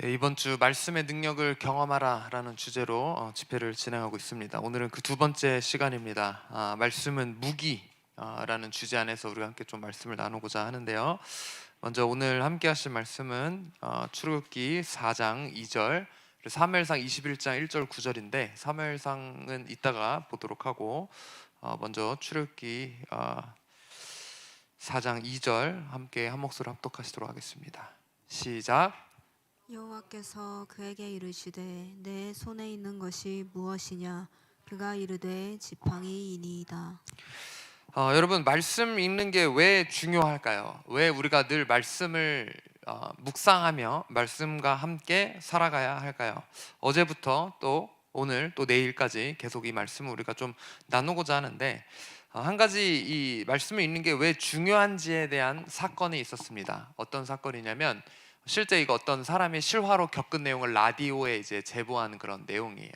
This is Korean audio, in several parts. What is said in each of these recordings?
네, 이번 주 말씀의 능력을 경험하라라는 주제로 집회를 진행하고 있습니다. 오늘은 그 두 번째 시간입니다. 말씀은 무기라는 주제 안에서 우리가 함께 좀 말씀을 나누고자 하는데요. 먼저 오늘 함께 하실 말씀은 출애굽기 4장 2절, 사무엘상 21장 1절 9절인데 사무엘상은 이따가 보도록 하고 먼저 출애굽기 4장 2절 함께 한 목소리 합독하시도록 하겠습니다. 시작. 여호와께서 그에게 이르시되 내 손에 있는 것이 무엇이냐? 그가 이르되 지팡이이니이다. 여러분, 말씀 읽는 게 왜 중요할까요? 왜 우리가 늘 말씀을 묵상하며 말씀과 함께 살아가야 할까요? 어제부터 또 오늘 또 내일까지 계속 이 말씀을 우리가 좀 나누고자 하는데 한 가지 이 말씀을 읽는 게 왜 중요한지에 대한 사건이 있었습니다. 어떤 사건이냐면 실제 이거 어떤 사람이 실화로 겪은 내용을 라디오에 이제 제보하는 그런 내용이에요.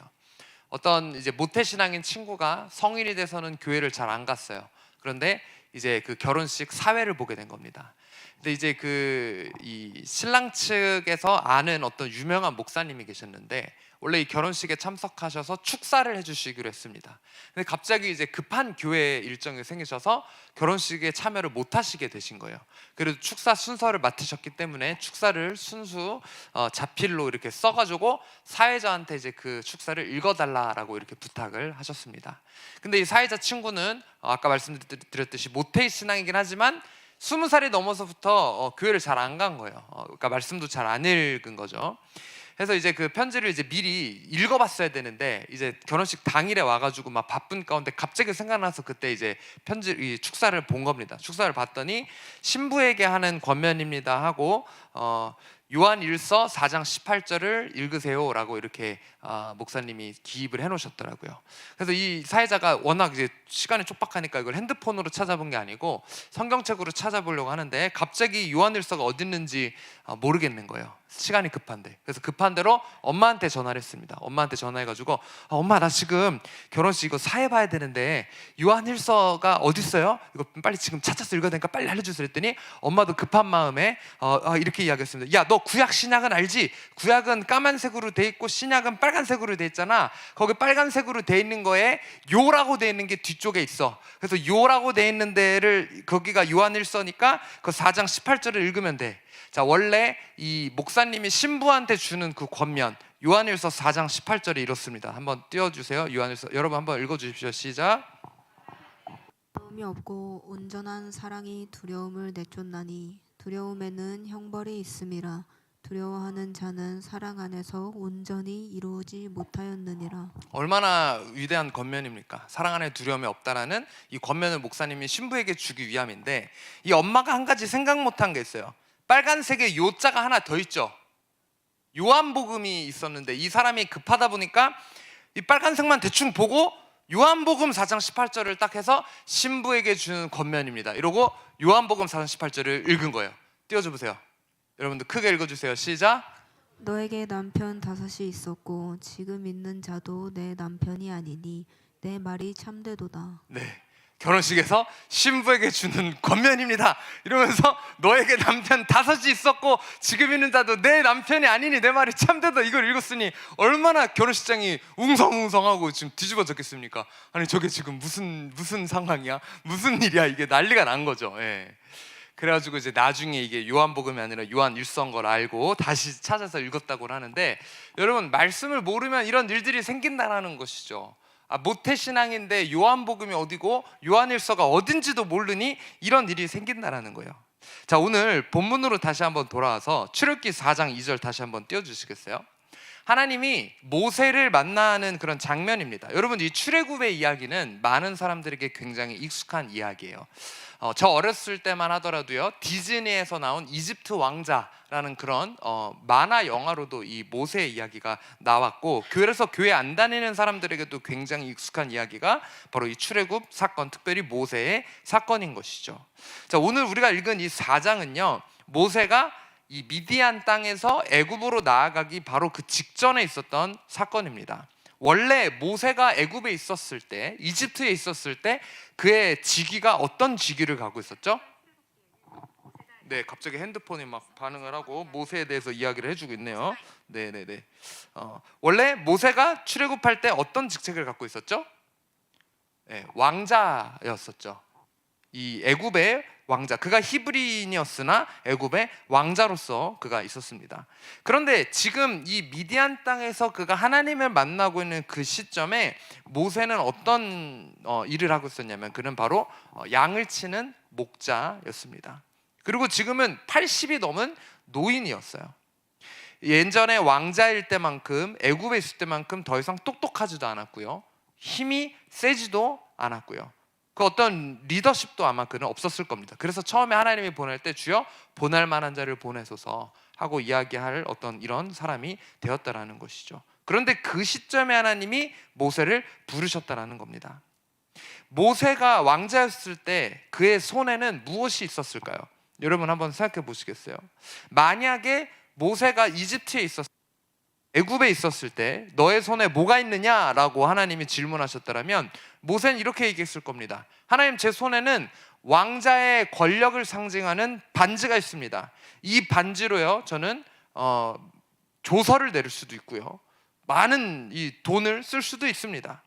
어떤 이제 모태신앙인 친구가 성인이 돼서는 교회를 잘 안 갔어요. 그런데 이제 그 결혼식 사회를 보게 된 겁니다. 근데 이제 그 이 신랑 측에서 아는 어떤 유명한 목사님이 계셨는데 원래 이 결혼식에 참석하셔서 축사를 해주시기로 했습니다. 근데 갑자기 이제 급한 교회 일정이 생기셔서 결혼식에 참여를 못 하시게 되신 거예요. 그래도 축사 순서를 맡으셨기 때문에 축사를 순수 자필로 이렇게 써가지고 사회자한테 이제 그 축사를 읽어달라라고 이렇게 부탁을 하셨습니다. 근데 이 사회자 친구는 아까 말씀드렸듯이 모태 신앙이긴 하지만 20살이 넘어서부터 교회를 잘 안 간 거예요. 그러니까 말씀도 잘 안 읽은 거죠. 그래서 이제 그 편지를 이제 미리 읽어봤어야 되는데 이제 결혼식 당일에 와가지고 막 바쁜 가운데 갑자기 생각나서 그때 이제 이 축사를 본 겁니다. 축사를 봤더니 신부에게 하는 권면입니다 하고 요한일서 4장 18절을 읽으세요라고 이렇게 목사님이 기입을 해놓으셨더라고요. 그래서 이 사회자가 워낙 이제 시간이 촉박하니까 이걸 핸드폰으로 찾아본 게 아니고 성경책으로 찾아보려고 하는데 갑자기 요한일서가 어디 있는지 모르겠는 거예요. 시간이 급한데. 그래서 급한 대로 엄마한테 전화를 했습니다. 엄마한테 전화해가지고 엄마 나 지금 결혼식 이거 사회 봐야 되는데 요한일서가 어디 있어요? 이거 빨리 지금 찾아서 읽어야 되니까 빨리 알려주세요 했더니 엄마도 급한 마음에 이렇게 이야기했습니다. 야, 너 구약 신약은 알지? 구약은 까만색으로 돼 있고 신약은 빨간색으로 돼 있잖아. 거기 빨간색으로 돼 있는 거에 요라고 돼 있는 게 뒤쪽에 있어. 그래서 요라고 돼 있는 데를 거기가 요한일서니까 그 4장 18절을 읽으면 돼. 자, 원래 이 목사님이 신부한테 주는 그 권면 요한일서 4장 18절이 이렇습니다. 한번 띄워주세요. 요한일서 여러분 한번 읽어주십시오. 시작. 두려움이 없고 온전한 사랑이 두려움을 내쫓나니 두려움에는 형벌이 있음이라. 두려워하는 자는 사랑 안에서 온전히 이루어지 못하였느니라. 얼마나 위대한 권면입니까? 사랑 안에 두려움이 없다라는 이 권면을 목사님이 신부에게 주기 위함인데 이 엄마가 한 가지 생각 못한 게 있어요. 빨간색에 요자가 하나 더 있죠. 요한복음이 있었는데 이 사람이 급하다 보니까 이 빨간색만 대충 보고 요한복음 4장 18절을 딱 해서 신부에게 주는 권면입니다. 이러고 요한복음 4장 18절을 읽은 거예요. 띄워줘 보세요. 여러분들 크게 읽어주세요. 시작. 너에게 남편 5이 있었고 지금 있는 자도 내 남편이 아니니 내 말이 참되도다. 네, 결혼식에서 신부에게 주는 권면입니다. 이러면서 너에게 남편 5이 있었고 지금 있는 자도 내 남편이 아니니 내 말이 참되다 이걸 읽었으니 얼마나 결혼식장이 웅성웅성하고 지금 뒤집어졌겠습니까? 아니 저게 지금 무슨 상황이야? 무슨 일이야? 이게 난리가 난 거죠. 예. 그래가지고 이제 나중에 이게 요한복음이 아니라 요한일서인 걸 알고 다시 찾아서 읽었다고 하는데 여러분 말씀을 모르면 이런 일들이 생긴다는 것이죠. 모태신앙인데 요한복음이 어디고 요한일서가 어딘지도 모르니 이런 일이 생긴다는 거예요. 자, 오늘 본문으로 다시 한번 돌아와서 출애굽기 4장 2절 다시 한번 띄워주시겠어요? 하나님이 모세를 만나는 그런 장면입니다. 여러분 이 출애굽의 이야기는 많은 사람들에게 굉장히 익숙한 이야기예요. 저 어렸을 때만 하더라도요 디즈니에서 나온 이집트 왕자라는 그런 만화 영화로도 이 모세의 이야기가 나왔고 그래서 교회 안 다니는 사람들에게도 굉장히 익숙한 이야기가 바로 이 출애굽 사건, 특별히 모세의 사건인 것이죠. 자, 오늘 우리가 읽은 이 4장은요 모세가 이 미디안 땅에서 애굽으로 나아가기 바로 그 직전에 있었던 사건입니다. 원래 모세가 애굽에 있었을 때, 이집트에 있었을 때 그의 직위가 어떤 직위를 갖고 있었죠? 네, 갑자기 핸드폰이 막 반응을 하고 모세에 대해서 이야기를 해주고 있네요. 네네네. 원래 모세가 출애굽할 때 어떤 직책을 갖고 있었죠? 네, 왕자였었죠. 이 애굽의 왕자, 그가 히브리인이었으나 애굽의 왕자로서 그가 있었습니다. 그런데 지금 이 미디안 땅에서 그가 하나님을 만나고 있는 그 시점에 모세는 어떤 일을 하고 있었냐면 그는 바로 양을 치는 목자였습니다. 그리고 지금은 80이 넘은 노인이었어요. 예전에 왕자일 때만큼, 애굽에 있을 때만큼 더 이상 똑똑하지도 않았고요, 힘이 세지도 않았고요, 그 어떤 리더십도 아마 그는 없었을 겁니다. 그래서 처음에 하나님이 보낼 때 주여 보낼 만한 자를 보내소서 하고 이야기할 어떤 이런 사람이 되었다라는 것이죠. 그런데 그 시점에 하나님이 모세를 부르셨다라는 겁니다. 모세가 왕자였을 때 그의 손에는 무엇이 있었을까요? 여러분 한번 생각해 보시겠어요? 만약에 모세가 이집트에 애굽에 있었을 때 너의 손에 뭐가 있느냐라고 하나님이 질문하셨다면 모세는 이렇게 얘기했을 겁니다. 하나님, 제 손에는 왕자의 권력을 상징하는 반지가 있습니다. 이 반지로요 저는 조서를 내릴 수도 있고요, 많은 이 돈을 쓸 수도 있습니다.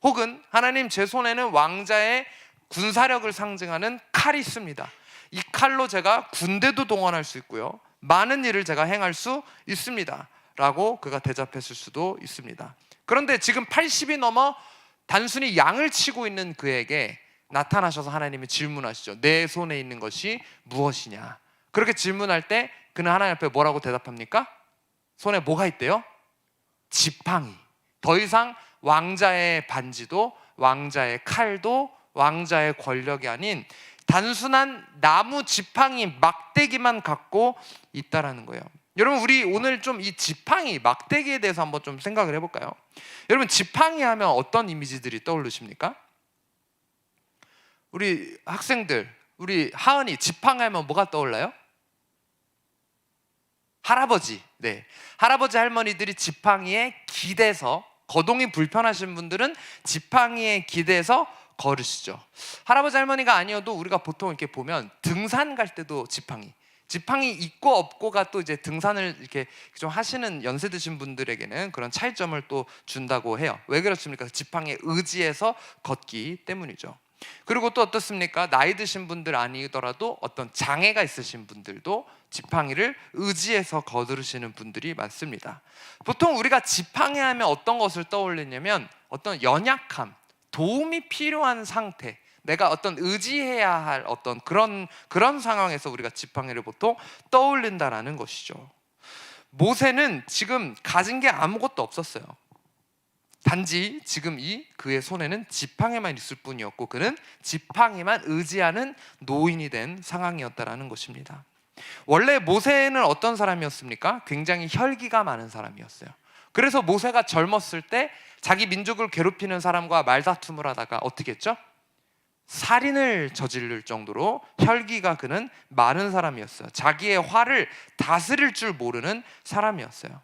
혹은 하나님, 제 손에는 왕자의 군사력을 상징하는 칼이 있습니다. 이 칼로 제가 군대도 동원할 수 있고요, 많은 일을 제가 행할 수 있습니다 라고 그가 대답했을 수도 있습니다. 그런데 지금 80이 넘어 단순히 양을 치고 있는 그에게 나타나셔서 하나님이 질문하시죠. 내 손에 있는 것이 무엇이냐? 그렇게 질문할 때 그는 하나님 앞에 뭐라고 대답합니까? 손에 뭐가 있대요? 지팡이. 더 이상 왕자의 반지도 왕자의 칼도 왕자의 권력이 아닌 단순한 나무 지팡이 막대기만 갖고 있다라는 거예요. 여러분, 우리 오늘 좀 이 지팡이 막대기에 대해서 한번 좀 생각을 해볼까요? 여러분, 지팡이 하면 어떤 이미지들이 떠오르십니까? 우리 학생들, 우리 하은이 지팡이 하면 뭐가 떠올라요? 할아버지. 네, 할아버지 할머니들이 지팡이에 기대서, 거동이 불편하신 분들은 지팡이에 기대서 걸으시죠. 할아버지 할머니가 아니어도 우리가 보통 이렇게 보면 등산 갈 때도 지팡이 있고 없고가 또 이제 등산을 이렇게 좀 하시는 연세 드신 분들에게는 그런 차이점을 또 준다고 해요. 왜 그렇습니까? 지팡이에 의지해서 걷기 때문이죠. 그리고 또 어떻습니까? 나이 드신 분들 아니더라도 어떤 장애가 있으신 분들도 지팡이를 의지해서 걸으시는 분들이 많습니다. 보통 우리가 지팡이 하면 어떤 것을 떠올리냐면 어떤 연약함, 도움이 필요한 상태, 내가 어떤 의지해야 할 어떤 그런 상황에서 우리가 지팡이를 보통 떠올린다라는 것이죠. 모세는 지금 가진 게 아무것도 없었어요. 단지 지금 그의 손에는 지팡이만 있을 뿐이었고 그는 지팡이만 의지하는 노인이 된 상황이었다라는 것입니다. 원래 모세는 어떤 사람이었습니까? 굉장히 혈기가 많은 사람이었어요. 그래서 모세가 젊었을 때 자기 민족을 괴롭히는 사람과 말다툼을 하다가 어떻게 했죠? 살인을 저지를 정도로 혈기가 그는 많은 사람이었어요. 자기의 화를 다스릴 줄 모르는 사람이었어요.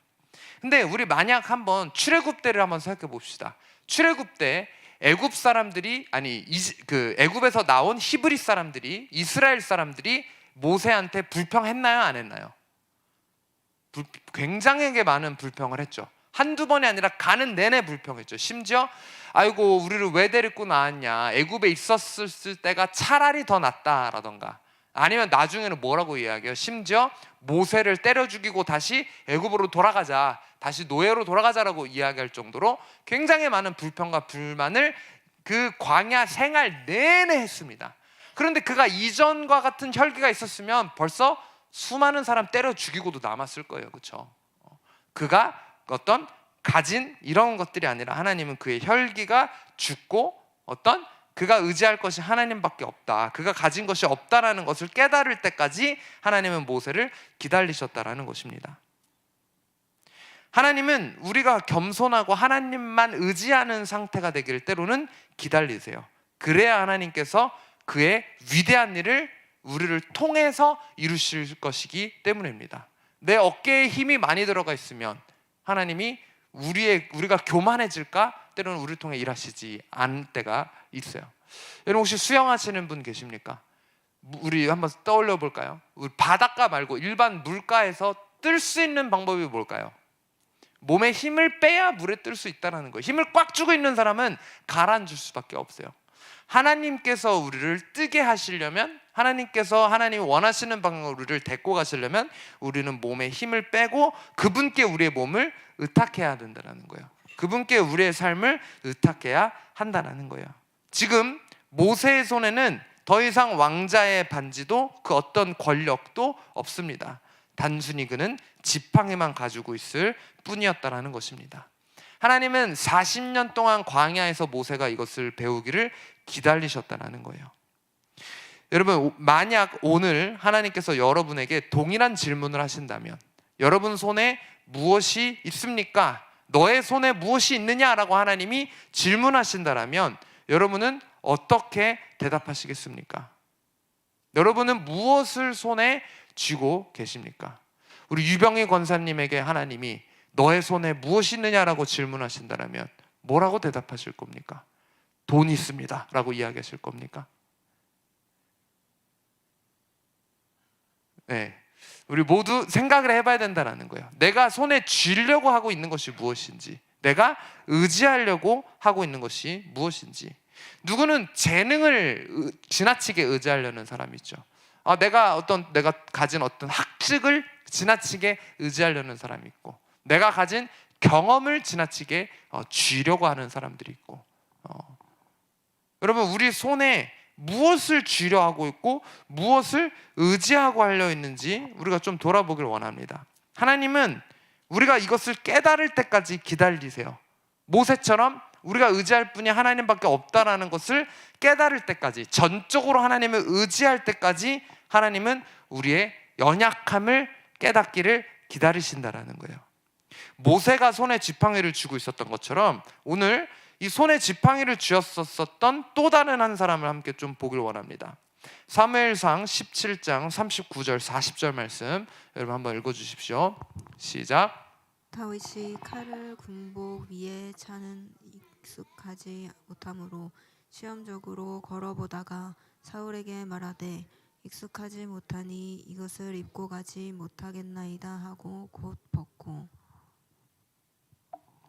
근데 우리 만약 한번 출애굽 때를 한번 생각해 봅시다. 출애굽 때 애굽 사람들이 애굽에서 나온 히브리 사람들이, 이스라엘 사람들이 모세한테 불평했나요? 안 했나요? 굉장하게 많은 불평을 했죠. 한두 번이 아니라 가는 내내 불평했죠. 심지어 아이고 우리를 왜 데리고 나왔냐, 애굽에 있었을 때가 차라리 더 낫다라던가, 아니면 나중에는 뭐라고 이야기해요? 심지어 모세를 때려 죽이고 다시 애굽으로 돌아가자, 다시 노예로 돌아가자라고 이야기할 정도로 굉장히 많은 불평과 불만을 그 광야 생활 내내 했습니다. 그런데 그가 이전과 같은 혈기가 있었으면 벌써 수많은 사람 때려 죽이고도 남았을 거예요. 그렇죠? 그가 어떤 가진 이런 것들이 아니라 하나님은 그의 혈기가 죽고 어떤 그가 의지할 것이 하나님밖에 없다, 그가 가진 것이 없다라는 것을 깨달을 때까지 하나님은 모세를 기다리셨다라는 것입니다. 하나님은 우리가 겸손하고 하나님만 의지하는 상태가 되기를 때로는 기다리세요. 그래야 하나님께서 그의 위대한 일을 우리를 통해서 이루실 것이기 때문입니다. 내 어깨에 힘이 많이 들어가 있으면 하나님이 우리가 교만해질까? 때로는 우리를 통해 일하시지 않을 때가 있어요. 여러분 혹시 수영하시는 분 계십니까? 우리 한번 떠올려 볼까요? 우리 바닷가 말고 일반 물가에서 뜰 수 있는 방법이 뭘까요? 몸에 힘을 빼야 물에 뜰 수 있다는 거예요. 힘을 꽉 쥐고 있는 사람은 가라앉을 수밖에 없어요. 하나님께서 우리를 뜨게 하시려면, 하나님께서 하나님이 원하시는 방향으로 우리를 데리고 가시려면 우리는 몸에 힘을 빼고 그분께 우리의 몸을 의탁해야 된다는 거예요. 그분께 우리의 삶을 의탁해야 한다는 거예요. 지금 모세의 손에는 더 이상 왕자의 반지도 그 어떤 권력도 없습니다. 단순히 그는 지팡이만 가지고 있을 뿐이었다라는 것입니다. 하나님은 40년 동안 광야에서 모세가 이것을 배우기를 기다리셨다는 거예요. 여러분, 만약 오늘 하나님께서 여러분에게 동일한 질문을 하신다면, 여러분 손에 무엇이 있습니까? 너의 손에 무엇이 있느냐라고 하나님이 질문하신다면 여러분은 어떻게 대답하시겠습니까? 여러분은 무엇을 손에 쥐고 계십니까? 우리 유병희 권사님에게 하나님이 너의 손에 무엇이 있느냐라고 질문하신다면 뭐라고 대답하실 겁니까? 돈이 있습니다 라고 이야기하실 겁니까? 네, 우리 모두 생각을 해봐야 된다는 거예요. 내가 손에 쥐려고 하고 있는 것이 무엇인지, 내가 의지하려고 하고 있는 것이 무엇인지. 누구는 재능을 지나치게 의지하려는 사람이 있죠. 내가 가진 어떤 학식을 지나치게 의지하려는 사람이 있고, 내가 가진 경험을 지나치게 쥐려고 하는 사람들이 있고, 여러분, 우리 손에 무엇을 쥐려 하고 있고 무엇을 의지하고 하려 있는지 우리가 좀 돌아보길 원합니다. 하나님은 우리가 이것을 깨달을 때까지 기다리세요. 모세처럼 우리가 의지할 분이 하나님밖에 없다라는 것을 깨달을 때까지, 전적으로 하나님을 의지할 때까지 하나님은 우리의 연약함을 깨닫기를 기다리신다라는 거예요. 모세가 손에 지팡이를 쥐고 있었던 것처럼 오늘 이 손에 지팡이를 쥐었었던 또 다른 한 사람을 함께 좀 보길 원합니다. 사무엘상 17장 39절 40절 말씀 여러분 한번 읽어주십시오. 시작. 다윗이 칼을 군복 위에 차는 익숙하지 못함으로 시험적으로 걸어보다가 사울에게 말하되 익숙하지 못하니 이것을 입고 가지 못하겠나이다 하고 곧 벗고.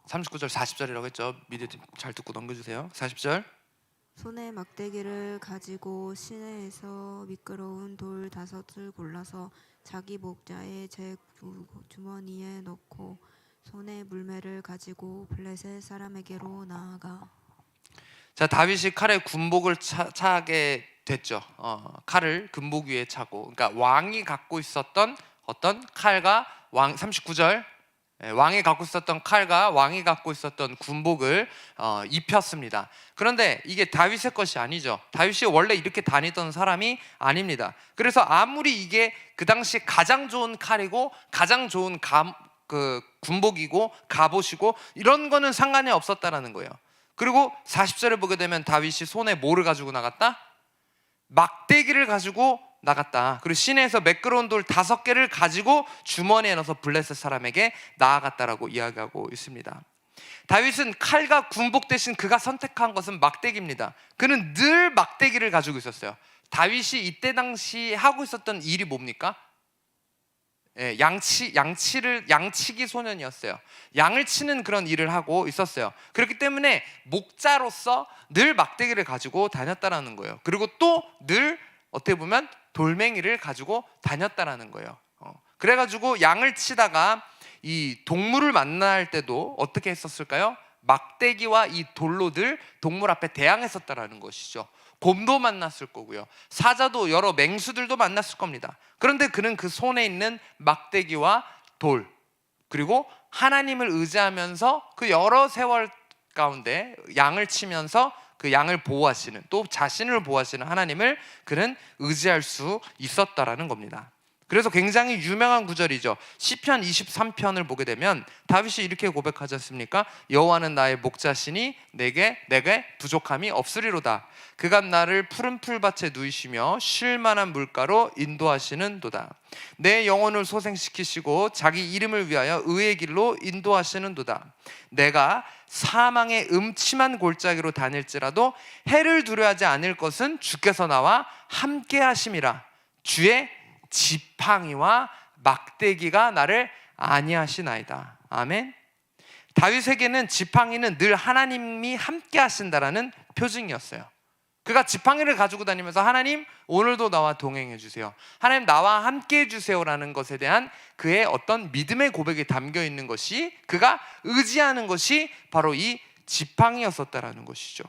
39절 40절이라고 했죠. 미리 잘 듣고 넘겨주세요. 40절. 손에 막대기를 가지고 시내에서 미끄러운 돌 5을 골라서 자기 목자의 제 주머니에 넣고 손에 물매를 가지고 블레셋 사람에게로 나아가. 자, 다윗이 칼에 군복을 차게 됐죠. 칼을 군복 위에 차고, 그러니까 왕이 갖고 있었던 어떤 칼과 39절, 왕이 갖고 있었던 칼과 왕이 갖고 있었던 군복을 입혔습니다. 그런데 이게 다윗의 것이 아니죠. 다윗이 원래 이렇게 다니던 사람이 아닙니다. 그래서 아무리 이게 그 당시 가장 좋은 칼이고 가장 좋은 군복이고 갑옷이고 이런 거는 상관이 없었다라는 거예요. 그리고 40절에 보게 되면 다윗이 손에 뭐를 가지고 나갔다? 막대기를 가지고 나갔다. 그리고 시내에서 매끄러운 돌 5개를 가지고 주머니에 넣어서 블레셋 사람에게 나아갔다라고 이야기하고 있습니다. 다윗은 칼과 군복 대신 그가 선택한 것은 막대기입니다. 그는 늘 막대기를 가지고 있었어요. 다윗이 이때 당시 하고 있었던 일이 뭡니까? 양치기 소년이었어요. 양을 치는 그런 일을 하고 있었어요. 그렇기 때문에 목자로서 늘 막대기를 가지고 다녔다라는 거예요. 그리고 또 늘 어떻게 보면 돌멩이를 가지고 다녔다라는 거예요. 그래가지고 양을 치다가 이 동물을 만날 때도 어떻게 했었을까요? 막대기와 이 돌로 늘 동물 앞에 대항했었다라는 것이죠. 곰도 만났을 거고요, 사자도 여러 맹수들도 만났을 겁니다. 그런데 그는 그 손에 있는 막대기와 돌, 그리고 하나님을 의지하면서 그 여러 세월 가운데 양을 치면서 그 양을 보호하시는, 또 자신을 보호하시는 하나님을 그는 의지할 수 있었다라는 겁니다. 그래서 굉장히 유명한 구절이죠. 시편 23편을 보게 되면 다윗이 이렇게 고백하지 않습니까? 여호와는 나의 목자시니 내게 부족함이 없으리로다. 그가 나를 푸른 풀밭에 누이시며 쉴 만한 물가로 인도하시는도다. 내 영혼을 소생시키시고 자기 이름을 위하여 의의 길로 인도하시는도다. 내가 사망의 음침한 골짜기로 다닐지라도 해를 두려워하지 않을 것은 주께서 나와 함께 하심이라. 주의 지팡이와 막대기가 나를 안위하시나이다. 아멘. 다윗에게는 지팡이는 늘 하나님이 함께 하신다라는 표징이었어요. 그가 지팡이를 가지고 다니면서 하나님 오늘도 나와 동행해 주세요, 하나님 나와 함께 해주세요라는 것에 대한 그의 어떤 믿음의 고백이 담겨 있는 것이, 그가 의지하는 것이 바로 이 지팡이였었다라는 것이죠.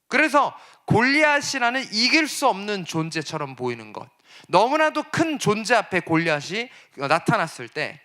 그래서 골리앗이라는 이길 수 없는 존재처럼 보이는 것, 너무나도 큰 존재 앞에 골리앗이 나타났을 때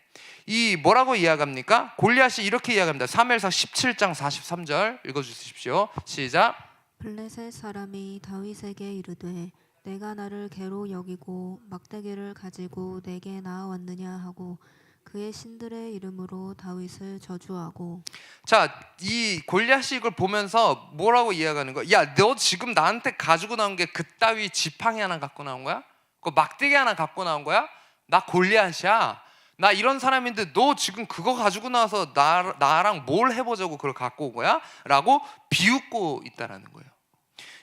이 뭐라고 이야기합니까? 골리앗이 이렇게 이야기합니다. 사무엘상 17장 43절 읽어주십시오. 시작. 블레셋 사람이 다윗에게 이르되 내가 나를 개로 여기고 막대기를 가지고 내게 나아왔느냐 하고 그의 신들의 이름으로 다윗을 저주하고. 자, 이 골리앗이 이걸 보면서 뭐라고 이야기하는 거야? 야, 너 지금 나한테 가지고 나온 게 그따위 지팡이 하나 갖고 나온 거야? 그 막대기 하나 갖고 나온 거야? 나 골리앗이야. 나 이런 사람인데 너 지금 그거 가지고 나와서 나랑 뭘 해보자고 그걸 갖고 온 거야? 라고 비웃고 있다라는 거예요.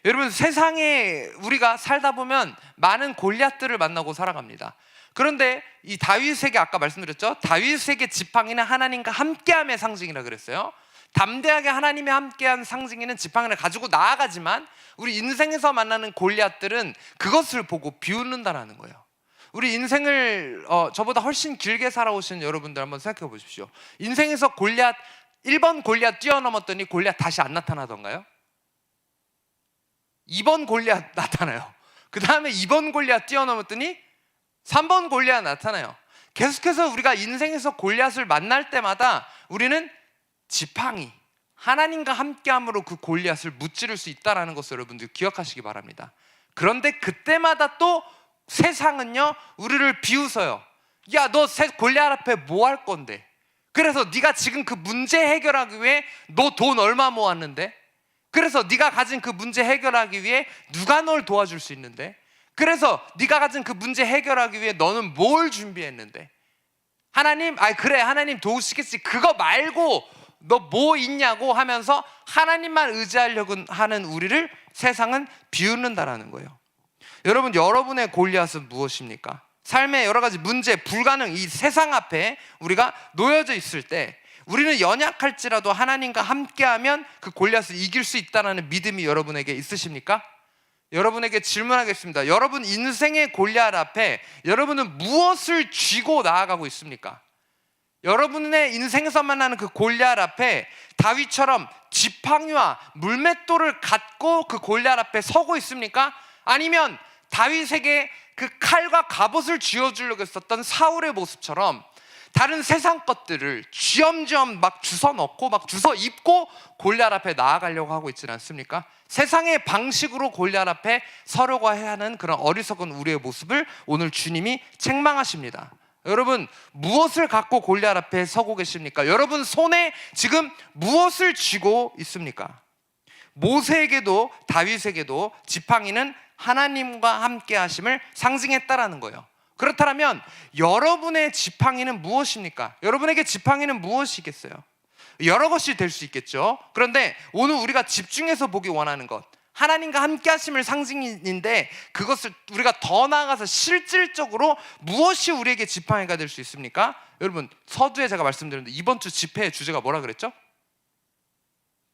여러분, 세상에 우리가 살다 보면 많은 골리앗들을 만나고 살아갑니다. 그런데 이 다윗에게 아까 말씀드렸죠? 다윗에게 지팡이는 하나님과 함께함의 상징이라 그랬어요. 담대하게 하나님이 함께한 상징이는 지팡이를 가지고 나아가지만 우리 인생에서 만나는 골리앗들은 그것을 보고 비웃는다라는 거예요. 우리 인생을 저보다 훨씬 길게 살아오신 여러분들 한번 생각해 보십시오. 인생에서 골리앗 1번 골리앗 뛰어넘었더니 골리앗 다시 안 나타나던가요? 2번 골리앗 나타나요. 그 다음에 2번 골리앗 뛰어넘었더니 3번 골리앗 나타나요. 계속해서 우리가 인생에서 골리앗을 만날 때마다 우리는 지팡이, 하나님과 함께함으로 그 골리앗을 무찌를 수 있다는 것을 여러분들 기억하시기 바랍니다. 그런데 그때마다 또 세상은요 우리를 비웃어요. 야, 너 골리앗 앞에 뭐 할 건데? 그래서 네가 지금 그 문제 해결하기 위해 너 돈 얼마 모았는데? 그래서 네가 가진 그 문제 해결하기 위해 누가 널 도와줄 수 있는데? 그래서 네가 가진 그 문제 해결하기 위해 너는 뭘 준비했는데? 하나님, 그래 하나님 도우시겠지, 그거 말고 너 뭐 있냐고 하면서 하나님만 의지하려고 하는 우리를 세상은 비웃는다라는 거예요. 여러분, 여러분의 골리앗은 무엇입니까? 삶의 여러 가지 문제, 불가능, 이 세상 앞에 우리가 놓여져 있을 때 우리는 연약할지라도 하나님과 함께하면 그 골리앗을 이길 수 있다는 믿음이 여러분에게 있으십니까? 여러분에게 질문하겠습니다. 여러분 인생의 골리앗 앞에 여러분은 무엇을 쥐고 나아가고 있습니까? 여러분의 인생에서 만나는 그 골리앗 앞에 다윗처럼 지팡이와 물맷돌을 갖고 그 골리앗 앞에 서고 있습니까? 아니면 다윗에게 그 칼과 갑옷을 쥐어주려고 했었던 사울의 모습처럼 다른 세상 것들을 쥐엄쥐엄 막 주워 넣고 막 주워 입고 골리앗 앞에 나아가려고 하고 있지는 않습니까? 세상의 방식으로 골리앗 앞에 서려고 하는 그런 어리석은 우리의 모습을 오늘 주님이 책망하십니다. 여러분, 무엇을 갖고 골리앗 앞에 서고 계십니까? 여러분 손에 지금 무엇을 쥐고 있습니까? 모세에게도 다윗에게도 지팡이는 하나님과 함께 하심을 상징했다라는 거예요. 그렇다면 여러분의 지팡이는 무엇입니까? 여러분에게 지팡이는 무엇이겠어요? 여러 것이 될 수 있겠죠. 그런데 오늘 우리가 집중해서 보기 원하는 것, 하나님과 함께 하심을 상징인데 그것을 우리가 더 나아가서 실질적으로 무엇이 우리에게 지팡이가 될 수 있습니까? 여러분, 서두에 제가 말씀드렸는데 이번 주 집회의 주제가 뭐라 그랬죠?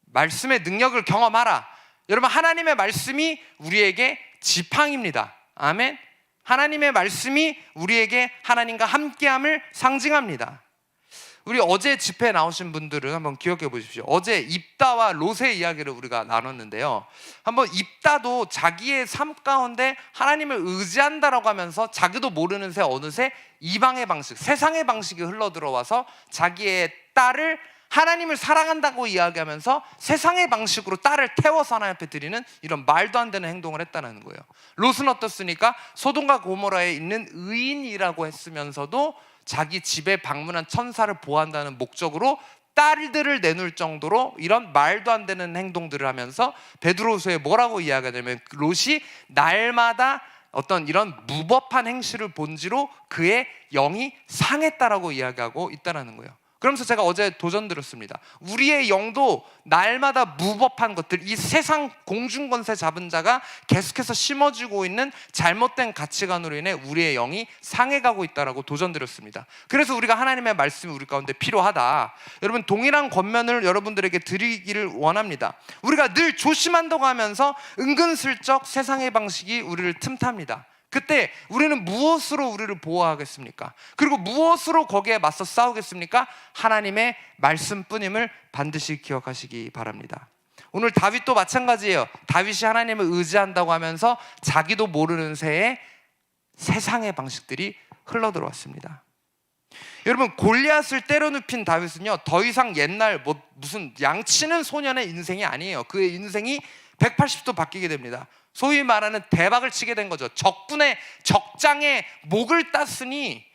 말씀의 능력을 경험하라. 여러분, 하나님의 말씀이 우리에게 지팡이입니다. 아멘. 하나님의 말씀이 우리에게 하나님과 함께함을 상징합니다. 우리 어제 집회에 나오신 분들은 한번 기억해 보십시오. 어제 입다와 롯의 이야기를 우리가 나눴는데요, 한번 입다도 자기의 삶 가운데 하나님을 의지한다라고 하면서 자기도 모르는 새 어느새 이방의 방식, 세상의 방식이 흘러들어와서 자기의 딸을 하나님을 사랑한다고 이야기하면서 세상의 방식으로 딸을 태워서 하나님 앞에 드리는 이런 말도 안 되는 행동을 했다는 거예요. 롯은 어떻습니까? 소돔과 고모라에 있는 의인이라고 했으면서도 자기 집에 방문한 천사를 보호한다는 목적으로 딸들을 내놓을 정도로 이런 말도 안 되는 행동들을 하면서 베드로후서에 뭐라고 이야기하냐면 롯이 날마다 어떤 이런 무법한 행실을 본지로 그의 영이 상했다라고 이야기하고 있다는 거예요. 그러면서 제가 어제 도전 드렸습니다. 우리의 영도 날마다 무법한 것들, 이 세상 공중권세 잡은 자가 계속해서 심어지고 있는 잘못된 가치관으로 인해 우리의 영이 상해가고 있다라고 도전 드렸습니다. 그래서 우리가 하나님의 말씀이 우리 가운데 필요하다. 여러분, 동일한 권면을 여러분들에게 드리기를 원합니다. 우리가 늘 조심한다고 하면서 은근슬쩍 세상의 방식이 우리를 틈탑니다. 그때 우리는 무엇으로 우리를 보호하겠습니까? 그리고 무엇으로 거기에 맞서 싸우겠습니까? 하나님의 말씀뿐임을 반드시 기억하시기 바랍니다. 오늘 다윗도 마찬가지예요. 다윗이 하나님을 의지한다고 하면서 자기도 모르는 새에 세상의 방식들이 흘러들어왔습니다. 여러분, 골리앗을 때려눕힌 다윗은요, 더 이상 옛날 무슨 양치는 소년의 인생이 아니에요. 그의 인생이 180도 바뀌게 됩니다. 소위 말하는 대박을 치게 된 거죠. 적장에 목을 땄으니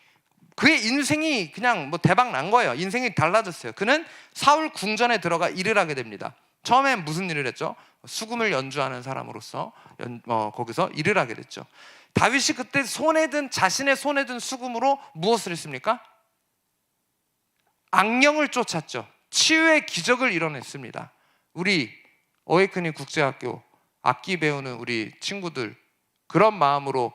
그의 인생이 그냥 대박 난 거예요. 인생이 달라졌어요. 그는 사울 궁전에 들어가 일을 하게 됩니다. 처음엔 무슨 일을 했죠? 수금을 연주하는 사람으로서 거기서 일을 하게 됐죠. 다윗이 그때 자신의 손에 든 수금으로 무엇을 했습니까? 악령을 쫓았죠. 치유의 기적을 이뤄냈습니다. 우리 어웨이크닝 국제학교 악기 배우는 우리 친구들 그런 마음으로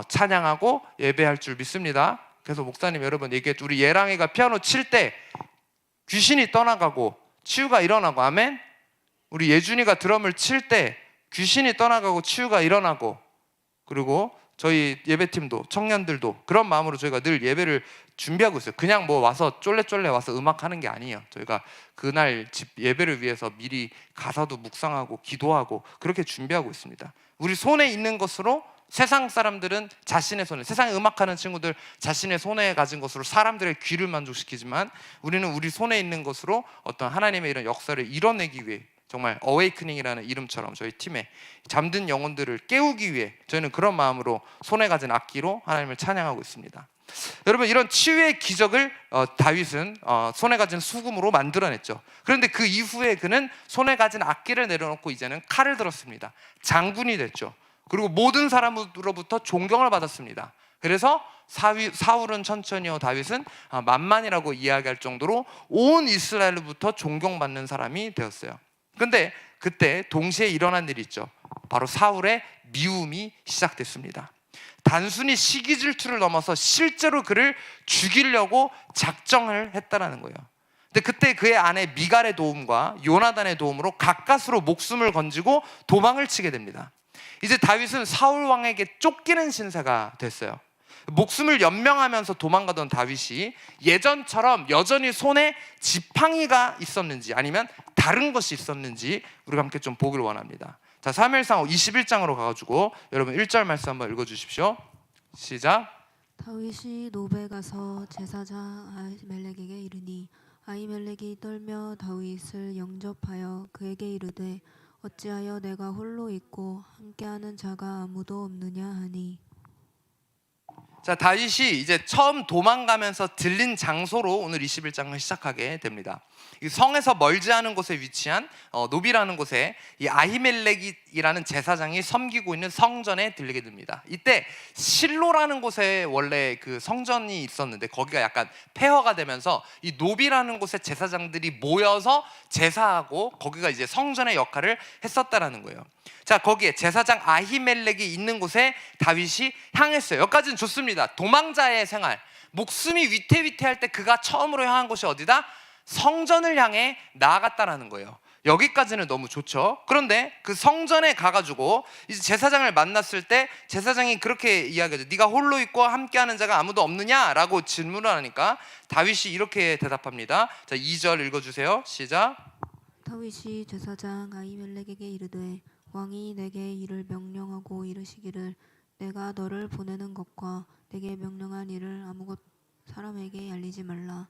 찬양하고 예배할 줄 믿습니다. 그래서 목사님 여러분 얘기했죠. 우리 예랑이가 피아노 칠 때 귀신이 떠나가고 치유가 일어나고, 아멘. 우리 예준이가 드럼을 칠 때 귀신이 떠나가고 치유가 일어나고, 그리고 저희 예배팀도 청년들도 그런 마음으로 저희가 늘 예배를 준비하고 있어요. 그냥 와서 쫄래쫄래 와서 음악하는 게 아니에요. 저희가 그날 집 예배를 위해서 미리 가사도 묵상하고 기도하고 그렇게 준비하고 있습니다. 우리 손에 있는 것으로 세상 사람들은 자신의 손에, 세상에 음악하는 친구들 자신의 손에 가진 것으로 사람들의 귀를 만족시키지만 우리는 우리 손에 있는 것으로 어떤 하나님의 이런 역사를 이뤄내기 위해, 정말 어웨이크닝이라는 이름처럼 저희 팀에 잠든 영혼들을 깨우기 위해 저희는 그런 마음으로 손에 가진 악기로 하나님을 찬양하고 있습니다. 여러분, 이런 치유의 기적을 다윗은 손에 가진 수금으로 만들어냈죠. 그런데 그 이후에 그는 손에 가진 악기를 내려놓고 이제는 칼을 들었습니다. 장군이 됐죠. 그리고 모든 사람으로부터 존경을 받았습니다. 그래서 사울은 천천히요, 다윗은 만만이라고 이야기할 정도로 온 이스라엘로부터 존경받는 사람이 되었어요. 근데 그때 동시에 일어난 일이 있죠. 바로 사울의 미움이 시작됐습니다. 단순히 시기 질투를 넘어서 실제로 그를 죽이려고 작정을 했다라는 거예요. 근데 그때 그의 아내 미갈의 도움과 요나단의 도움으로 가까스로 목숨을 건지고 도망을 치게 됩니다. 이제 다윗은 사울 왕에게 쫓기는 신세가 됐어요. 목숨을 연명하면서 도망가던 다윗이 예전처럼 여전히 손에 지팡이가 있었는지 아니면 다른 것이 있었는지 우리가 함께 좀 보길 원합니다. 자, 사무엘상 21장으로 가가지고 여러분 1절 말씀 한번 읽어주십시오. 시작. 다윗이 노베 가서 제사장 아히멜렉에게 이르니 아히멜렉이 떨며 다윗을 영접하여 그에게 이르되 어찌하여 내가 홀로 있고 함께하는 자가 아무도 없느냐 하니. 자, 다윗이 이제 처음 도망가면서 들린 장소로 오늘 21장을 시작하게 됩니다. 이 성에서 멀지 않은 곳에 위치한 노비라는 곳에 이 아히멜렉이라는 제사장이 섬기고 있는 성전에 들리게 됩니다. 이때 실로라는 곳에 원래 그 성전이 있었는데 거기가 약간 폐허가 되면서 이 노비라는 곳에 제사장들이 모여서 제사하고 거기가 이제 성전의 역할을 했었다라는 거예요. 자, 거기에 제사장 아히멜렉이 있는 곳에 다윗이 향했어요. 여기까지는 좋습니다. 도망자의 생활, 목숨이 위태위태할 때 그가 처음으로 향한 곳이 어디다? 성전을 향해 나아갔다라는 거예요. 여기까지는 너무 좋죠. 그런데 그 성전에 가가지고 이제 제사장을 만났을 때 제사장이 그렇게 이야기하죠. 네가 홀로 있고 함께하는 자가 아무도 없느냐라고 질문을 하니까 다윗이 이렇게 대답합니다. 자, 2절 읽어주세요. 시작. 다윗이 제사장 아히멜렉에게 이르되 왕이 내게 이를 명령하고 이르시기를 내가 너를 보내는 것과 내게 명령한 일을 아무것 사람에게 알리지 말라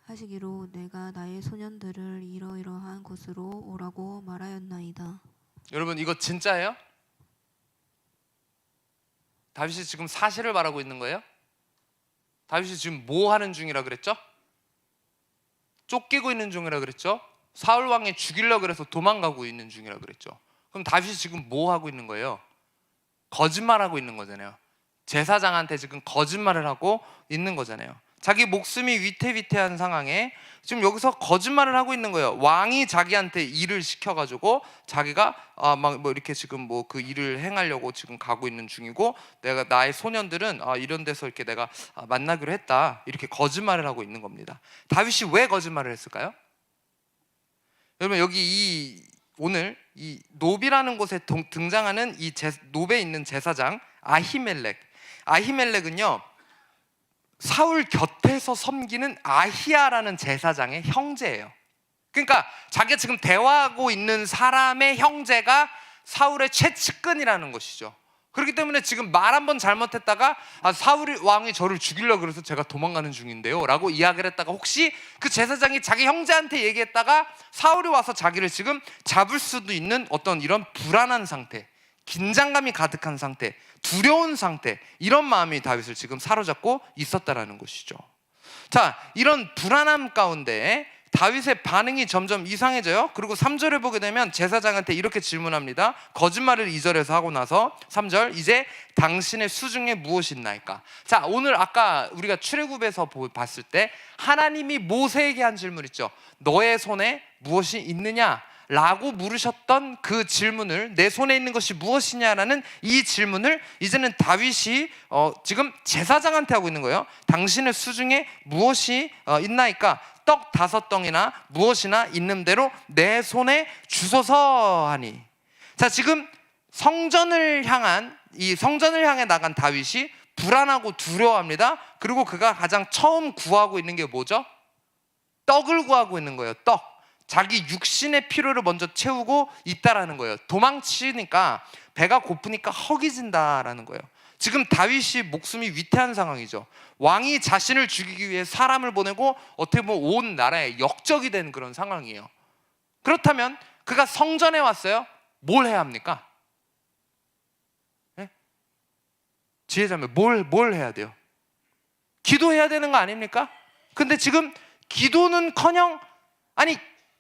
하시기로 내가 나의 소년들을 이러이러한 곳으로 오라고 말하였나이다. 여러분 이거 진짜예요? 다윗이 지금 사실을 말하고 있는 거예요? 다윗이 지금 뭐 하는 중이라 그랬죠? 쫓기고 있는 중이라 그랬죠? 사울 왕이 죽이려고 그래서 도망가고 있는 중이라 그랬죠. 그럼 다윗이 지금 뭐 하고 있는 거예요? 거짓말하고 있는 거잖아요. 제사장한테 지금 거짓말을 하고 있는 거잖아요. 자기 목숨이 위태위태한 상황에 지금 여기서 거짓말을 하고 있는 거예요. 왕이 자기한테 일을 시켜가지고 자기가 막 뭐 이렇게 지금 뭐 그 일을 행하려고 지금 가고 있는 중이고, 내가 나의 소년들은 이런 데서 이렇게 내가 만나기로 했다, 이렇게 거짓말을 하고 있는 겁니다. 다윗이 왜 거짓말을 했을까요? 여러분 여기 오늘 이 노비라는 곳에 등장하는 이 노베에 있는 제사장 아히멜렉은요 사울 곁에서 섬기는 아히야라는 제사장의 형제예요. 그러니까 자기가 지금 대화하고 있는 사람의 형제가 사울의 최측근이라는 것이죠. 그렇기 때문에 지금 말 한 번 잘못했다가 사울 왕이 저를 죽이려고 그래서 제가 도망가는 중인데요 라고 이야기를 했다가, 혹시 그 제사장이 자기 형제한테 얘기했다가 사울이 와서 자기를 지금 잡을 수도 있는 어떤 이런 불안한 상태, 긴장감이 가득한 상태, 두려운 상태, 이런 마음이 다윗을 지금 사로잡고 있었다라는 것이죠. 자, 이런 불안함 가운데 다윗의 반응이 점점 이상해져요. 그리고 3절에 보게 되면 제사장한테 이렇게 질문합니다. 거짓말을 2절에서 하고 나서 3절, 이제 당신의 수중에 무엇이 있나이까? 자, 오늘 아까 우리가 출애굽에서 봤을 때 하나님이 모세에게 한 질문 있죠. 너의 손에 무엇이 있느냐? 라고 물으셨던 그 질문을, 내 손에 있는 것이 무엇이냐라는 이 질문을 이제는 다윗이 지금 제사장한테 하고 있는 거예요. 당신의 수중에 무엇이 있나이까? 떡 5덩이나 무엇이나 있는 대로 내 손에 주소서 하니. 자, 지금 성전을 향해 나간 다윗이 불안하고 두려워합니다. 그리고 그가 가장 처음 구하고 있는 게 뭐죠? 떡을 구하고 있는 거예요. 떡. 자기 육신의 필요를 먼저 채우고 있다라는 거예요. 도망치니까, 배가 고프니까 허기진다라는 거예요. 지금 다윗이 목숨이 위태한 상황이죠. 왕이 자신을 죽이기 위해 사람을 보내고 어떻게 보면 온 나라의 역적이 된 그런 상황이에요. 그렇다면 그가 성전에 왔어요. 뭘 해야 합니까? 네? 지혜자면 뭘 해야 돼요? 기도해야 되는 거 아닙니까? 근데 지금 기도는커녕, 아니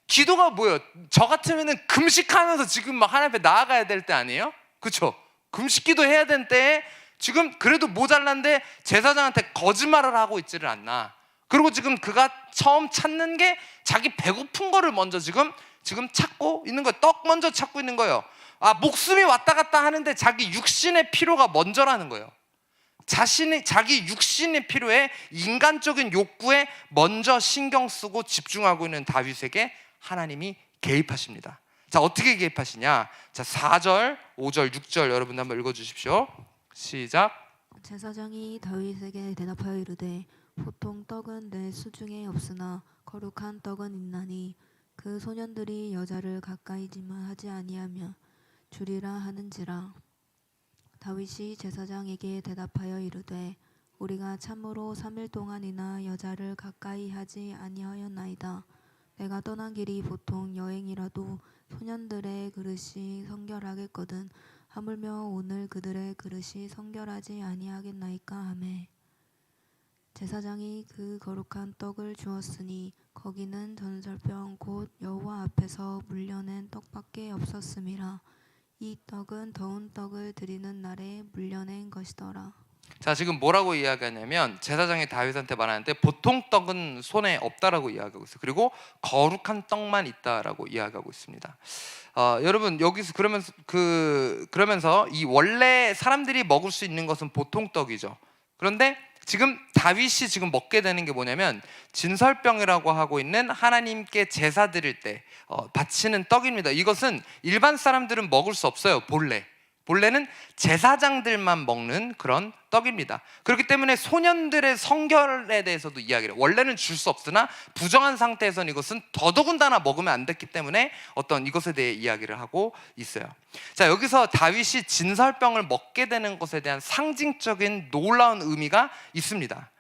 기도가 뭐예요? 저 같으면은 금식하면서 지금 막 하나님 앞에 나아가야 될 때 아니에요? 그렇죠? 금식기도 해야 되는 때에 지금 그래도 모자란데 제사장한테 거짓말을 하고 있지를 않나. 그리고 지금 그가 처음 찾는 게 자기 배고픈 거를 먼저 지금 찾고 있는 거예요. 떡 먼저 찾고 있는 거예요. 목숨이 왔다 갔다 하는데 자기 육신의 필요가 먼저라는 거예요. 자기 육신의 필요에, 인간적인 욕구에 먼저 신경 쓰고 집중하고 있는 다윗에게 하나님이 개입하십니다. 자, 어떻게 개입하시냐? 자, 4절, 5절, 6절 여러분 한번 읽어주십시오. 시작. 제사장이 다윗에게 대답하여 이르되 보통 떡은 내 수중에 없으나 거룩한 떡은 있나니 그 소년들이 여자를 가까이지만 하지 아니하며 주리라 하는지라. 다윗이 제사장에게 대답하여 이르되 우리가 참으로 3일 동안이나 여자를 가까이 하지 아니하였나이다. 내가 떠난 길이 보통 여행이라도 소년들의 그릇이 성결하겠거든 하물며 오늘 그들의 그릇이 성결하지 아니하겠나이까 하매, 제사장이 그 거룩한 떡을 주었으니 거기는 전설병 곧 여호와 앞에서 물려낸 떡밖에 없었음이라. 이 떡은 더운 떡을 드리는 날에 물려낸 것이더라. 자, 지금 뭐라고 이야기하냐면 제사장이 다윗한테 말하는데 보통 떡은 손에 없다라고 이야기하고 있어요. 그리고 거룩한 떡만 있다라고 이야기하고 있습니다. 여러분 여기서 그러면서 이 원래 사람들이 먹을 수 있는 것은 보통 떡이죠. 그런데 지금 다윗이 지금 먹게 되는 게 뭐냐면 진설병이라고 하고 있는 하나님께 제사 드릴 때 바치는 떡입니다. 이것은 일반 사람들은 먹을 수 없어요. 본래는 제사장들만 먹는 그런 떡입니다. 그렇기 때문에 소년들의 성결에 대해서도 이야기를, 원래는 줄 수 없으나 부정한 상태에서는 이것은 더더군다나 먹으면 안 됐기 때문에 어떤 이것에 대해 이야기를 하고 있어요. 자, 여기서 다윗이 진설병을 먹게 되는 것에 대한 상징적인 놀라운 의미가 있습니다.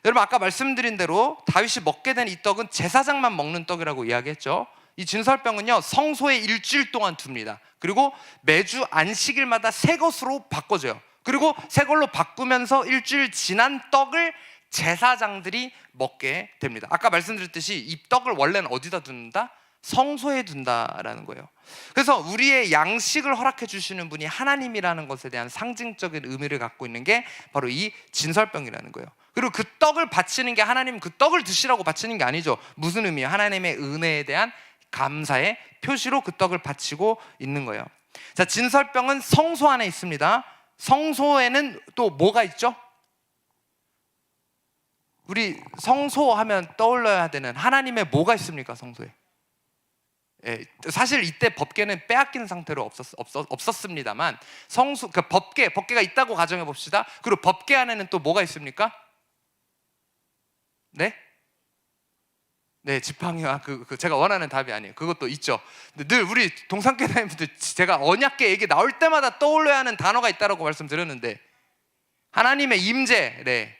여러분 아까 말씀드린 대로 다윗이 먹게 된 이 떡은 제사장만 먹는 떡이라고 이야기했죠. 이 진설병은요 성소에 일주일 동안 둡니다. 그리고 매주 안식일마다 새 것으로 바꿔줘요. 그리고 새 걸로 바꾸면서 일주일 지난 떡을 제사장들이 먹게 됩니다. 아까 말씀드렸듯이 이 떡을 원래는 어디다 둔다? 성소에 둔다라는 거예요. 그래서 우리의 양식을 허락해 주시는 분이 하나님이라는 것에 대한 상징적인 의미를 갖고 있는 게 바로 이 진설병이라는 거예요. 그리고 그 떡을 바치는 게 하나님 그 떡을 드시라고 바치는 게 아니죠. 무슨 의미예요? 하나님의 은혜에 대한 감사의 표시로 그 떡을 바치고 있는 거예요. 자, 진설병은 성소 안에 있습니다. 성소에는 또 뭐가 있죠? 우리 성소 하면 떠올려야 되는 하나님의 뭐가 있습니까? 성소에. 예, 사실 이때 법궤는 빼앗긴 상태로 없었습니다만 성소, 그 법궤가 있다고 가정해 봅시다. 그리고 법궤 안에는 또 뭐가 있습니까? 네? 네, 지팡이와 제가 원하는 답이 아니에요. 그것도 있죠. 근데 늘 우리 동산교회 다니면들 제가 언약궤 얘기 나올 때마다 떠올려야 하는 단어가 있다고 말씀드렸는데 하나님의 임재, 네.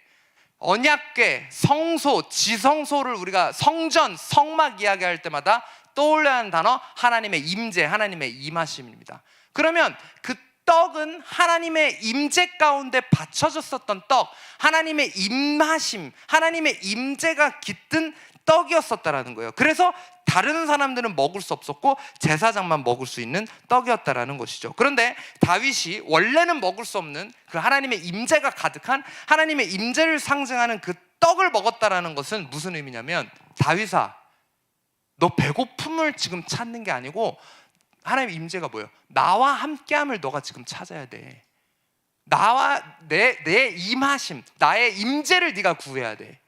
언약궤, 성소, 지성소를 우리가 성전, 성막 이야기할 때마다 떠올려야 하는 단어 하나님의 임재, 하나님의 임하심입니다. 그러면 그 떡은 하나님의 임재 가운데 받쳐졌었던 떡, 하나님의 임하심, 하나님의 임재가 깃든 떡이었었다라는 거예요. 그래서 다른 사람들은 먹을 수 없었고 제사장만 먹을 수 있는 떡이었다라는 것이죠. 그런데 다윗이 원래는 먹을 수 없는 그 하나님의 임재가 가득한 하나님의 임재를 상징하는 그 떡을 먹었다라는 것은 무슨 의미냐면 다윗아, 너 배고픔을 지금 찾는 게 아니고 하나님의 임재가 뭐예요? 나와 함께함을 너가 지금 찾아야 돼. 나와 내 임하심, 나의 임재를 네가 구해야 돼.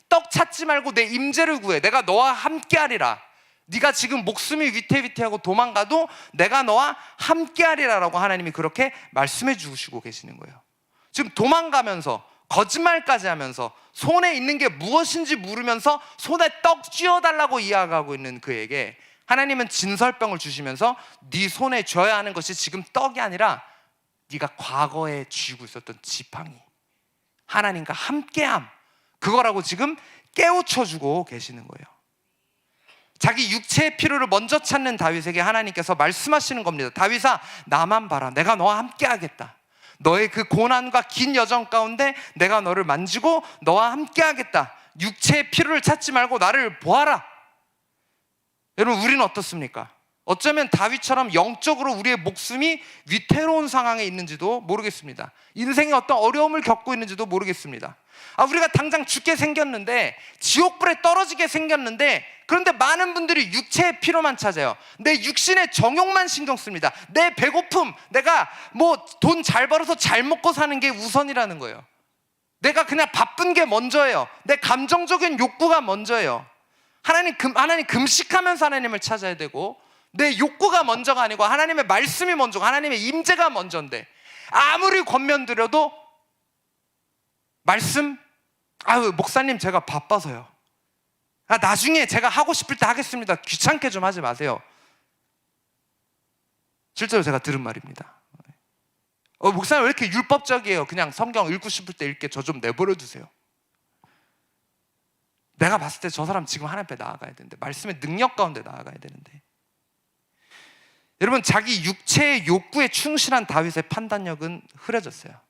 떡 찾지 말고 내 임재를 구해. 내가 너와 함께하리라. 네가 지금 목숨이 위태위태하고 도망가도 내가 너와 함께하리라라고 하나님이 그렇게 말씀해 주시고 계시는 거예요. 지금 도망가면서 거짓말까지 하면서 손에 있는 게 무엇인지 물으면서 손에 떡 쥐어달라고 이야기하고 있는 그에게 하나님은 진설병을 주시면서 네 손에 쥐어야 하는 것이 지금 떡이 아니라 네가 과거에 쥐고 있었던 지팡이, 하나님과 함께함, 그거라고 지금 깨우쳐주고 계시는 거예요. 자기 육체의 필요를 먼저 찾는 다윗에게 하나님께서 말씀하시는 겁니다. 다윗아, 나만 봐라. 내가 너와 함께 하겠다. 너의 그 고난과 긴 여정 가운데 내가 너를 만지고 너와 함께 하겠다. 육체의 필요를 찾지 말고 나를 보아라. 여러분, 우리는 어떻습니까? 어쩌면 다윗처럼 영적으로 우리의 목숨이 위태로운 상황에 있는지도 모르겠습니다. 인생에 어떤 어려움을 겪고 있는지도 모르겠습니다. 우리가 당장 죽게 생겼는데, 지옥불에 떨어지게 생겼는데, 그런데 많은 분들이 육체의 피로만 찾아요. 내 육신의 정욕만 신경 씁니다. 내 배고픔, 내가 뭐 돈 잘 벌어서 잘 먹고 사는 게 우선이라는 거예요. 내가 그냥 바쁜 게 먼저예요. 내 감정적인 욕구가 먼저예요. 하나님 금식하면서 하나님을 찾아야 되고, 내 욕구가 먼저가 아니고 하나님의 말씀이 먼저고 하나님의 임재가 먼저인데, 아무리 권면드려도 말씀, 목사님 제가 바빠서요. 나중에 제가 하고 싶을 때 하겠습니다. 귀찮게 좀 하지 마세요. 실제로 제가 들은 말입니다. 목사님 왜 이렇게 율법적이에요? 그냥 성경 읽고 싶을 때 읽게 저 좀 내버려 두세요. 내가 봤을 때 저 사람 지금 하나님 앞에 나아가야 되는데, 말씀의 능력 가운데 나아가야 되는데. 여러분, 자기 육체의 욕구에 충실한 다윗의 판단력은 흐려졌어요.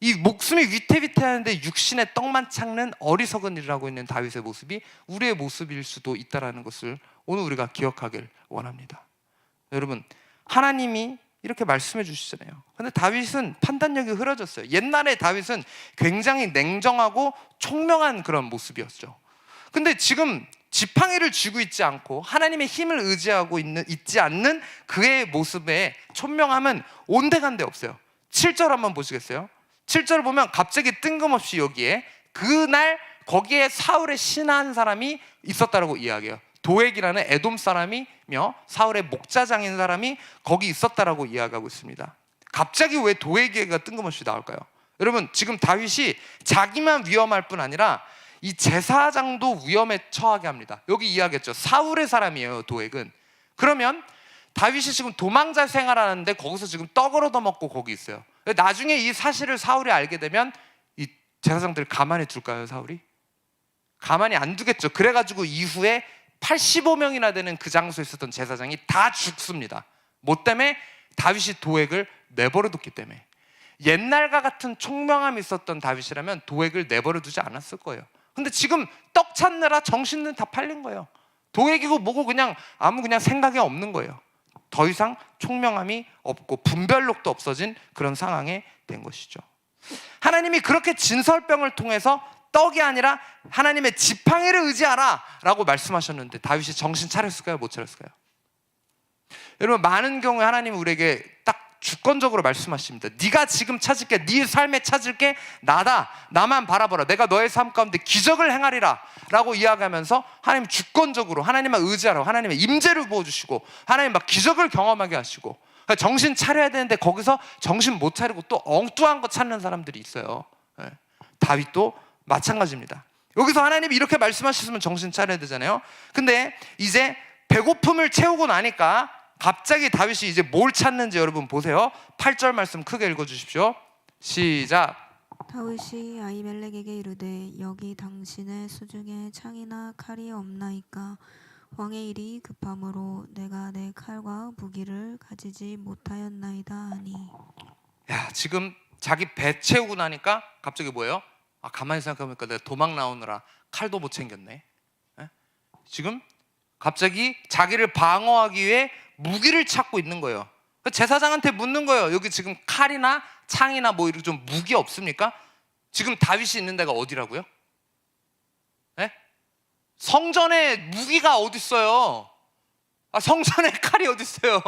이 목숨이 위태위태하는데 육신의 떡만 찾는 어리석은 일이라고 있는 다윗의 모습이 우리의 모습일 수도 있다는 것을 오늘 우리가 기억하길 원합니다. 여러분, 하나님이 이렇게 말씀해 주시잖아요. 그런데 다윗은 판단력이 흐려졌어요. 옛날에 다윗은 굉장히 냉정하고 총명한 그런 모습이었죠. 근데 지금 지팡이를 쥐고 있지 않고 하나님의 힘을 의지하고 있지 않는 그의 모습에 총명함은 온데간데 없어요. 7절 한번 보시겠어요? 7절을 보면 갑자기 뜬금없이 여기에 그날 거기에 사울의 신하한 사람이 있었다라고 이야기해요. 도액이라는 에돔 사람이며 사울의 목자장인 사람이 거기 있었다라고 이야기하고 있습니다. 갑자기 왜 도액이가 뜬금없이 나올까요? 여러분, 지금 다윗이 자기만 위험할 뿐 아니라 이 제사장도 위험에 처하게 합니다. 여기 이야기했죠. 사울의 사람이에요, 도액은. 그러면 다윗이 지금 도망자 생활하는데 거기서 지금 떡을 얻어먹고 거기 있어요. 나중에 이 사실을 사울이 알게 되면 이 제사장들을 가만히 둘까요, 사울이? 가만히 안 두겠죠. 그래가지고 이후에 85명이나 되는 그 장소에 있었던 제사장이 다 죽습니다. 뭐 때문에? 다윗이 도액을 내버려뒀기 때문에. 옛날과 같은 총명함이 있었던 다윗이라면 도액을 내버려두지 않았을 거예요. 근데 지금 떡 찾느라 정신은 다 팔린 거예요. 도액이고 뭐고 그냥 그냥 생각이 없는 거예요. 더 이상 총명함이 없고 분별력도 없어진 그런 상황에 된 것이죠. 하나님이 그렇게 진설병을 통해서 떡이 아니라 하나님의 지팡이를 의지하라 라고 말씀하셨는데 다윗이 정신 차렸을까요? 못 차렸을까요? 여러분, 많은 경우에 하나님은 우리에게 딱 주권적으로 말씀하십니다. 네가 지금 찾을 게, 네 삶에 찾을 게 나다. 나만 바라보라. 내가 너의 삶 가운데 기적을 행하리라 라고 이야기하면서 하나님 주권적으로 하나님만 의지하라고 하나님의 임재를 부어주시고 하나님 막 기적을 경험하게 하시고, 그러니까 정신 차려야 되는데 거기서 정신 못 차리고 또 엉뚱한 거 찾는 사람들이 있어요. 다윗도 마찬가지입니다. 여기서 하나님이 이렇게 말씀하셨으면 정신 차려야 되잖아요. 근데 이제 배고픔을 채우고 나니까 갑자기 다윗이 이제 뭘 찾는지 여러분 보세요. 8절 말씀 크게 읽어주십시오. 시작. 다윗이 아히멜렉에게 이르되 여기 당신의 수중에 창이나 칼이 없나이까? 왕의 일이 급함으로 내가 내 칼과 무기를 가지지 못하였나이다 하니. 야, 지금 자기 배 채우고 나니까 갑자기 뭐예요? 가만히 생각해보니까 내가 도망 나오느라 칼도 못 챙겼네. 지금 갑자기 자기를 방어하기 위해 무기를 찾고 있는 거예요. 제사장한테 묻는 거예요. 여기 지금 칼이나 창이나 뭐 이런 좀 무기 없습니까? 지금 다윗이 있는 데가 어디라고요? 성전에 무기가 어디 있어요? 성전에 칼이 어디 있어요?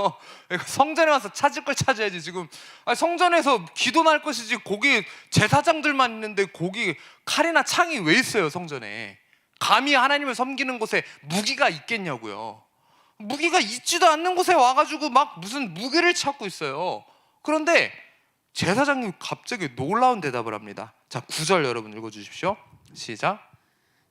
성전에 와서 찾을 걸 찾아야지. 지금 성전에서 기도 날 것이지 거기 제사장들만 있는데 거기 칼이나 창이 왜 있어요? 성전에 감히 하나님을 섬기는 곳에 무기가 있겠냐고요. 무기가 있지도 않는 곳에 와가지고 막 무슨 무기를 찾고 있어요. 그런데 제사장님 갑자기 놀라운 대답을 합니다. 자, 9절 여러분 읽어주십시오. 시작.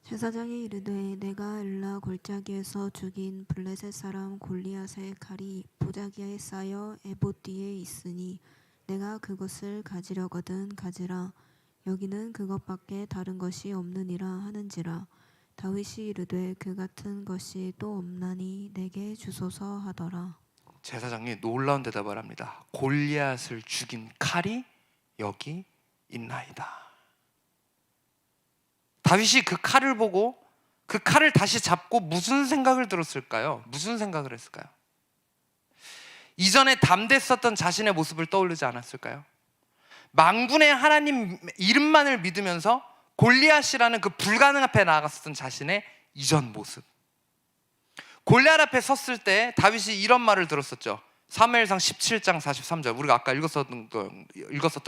제사장이 이르되 내가 엘라 골짜기에서 죽인 블레셋 사람 골리앗의 칼이 보자기에 쌓여 에봇 뒤에 있으니 내가 그것을 가지려거든 가지라. 여기는 그것밖에 다른 것이 없느니라 하는지라. 다윗이 이르되 그 같은 것이 또 없나니 내게 주소서 하더라. 제사장이 놀라운 대답을 합니다. 골리앗을 죽인 칼이 여기 있나이다. 다윗이 그 칼을 보고 그 칼을 다시 잡고 무슨 생각을 들었을까요? 무슨 생각을 했을까요? 이전에 담대했었던 자신의 모습을 떠올리지 않았을까요? 만군의 하나님 이름만을 믿으면서 골리앗이라는 그 불가능 앞에 나아갔었던 자신의 이전 모습. 골리앗 앞에 섰을 때 다윗이 이런 말을 들었었죠. 사무엘상 17장 43절, 우리가 아까 읽었었던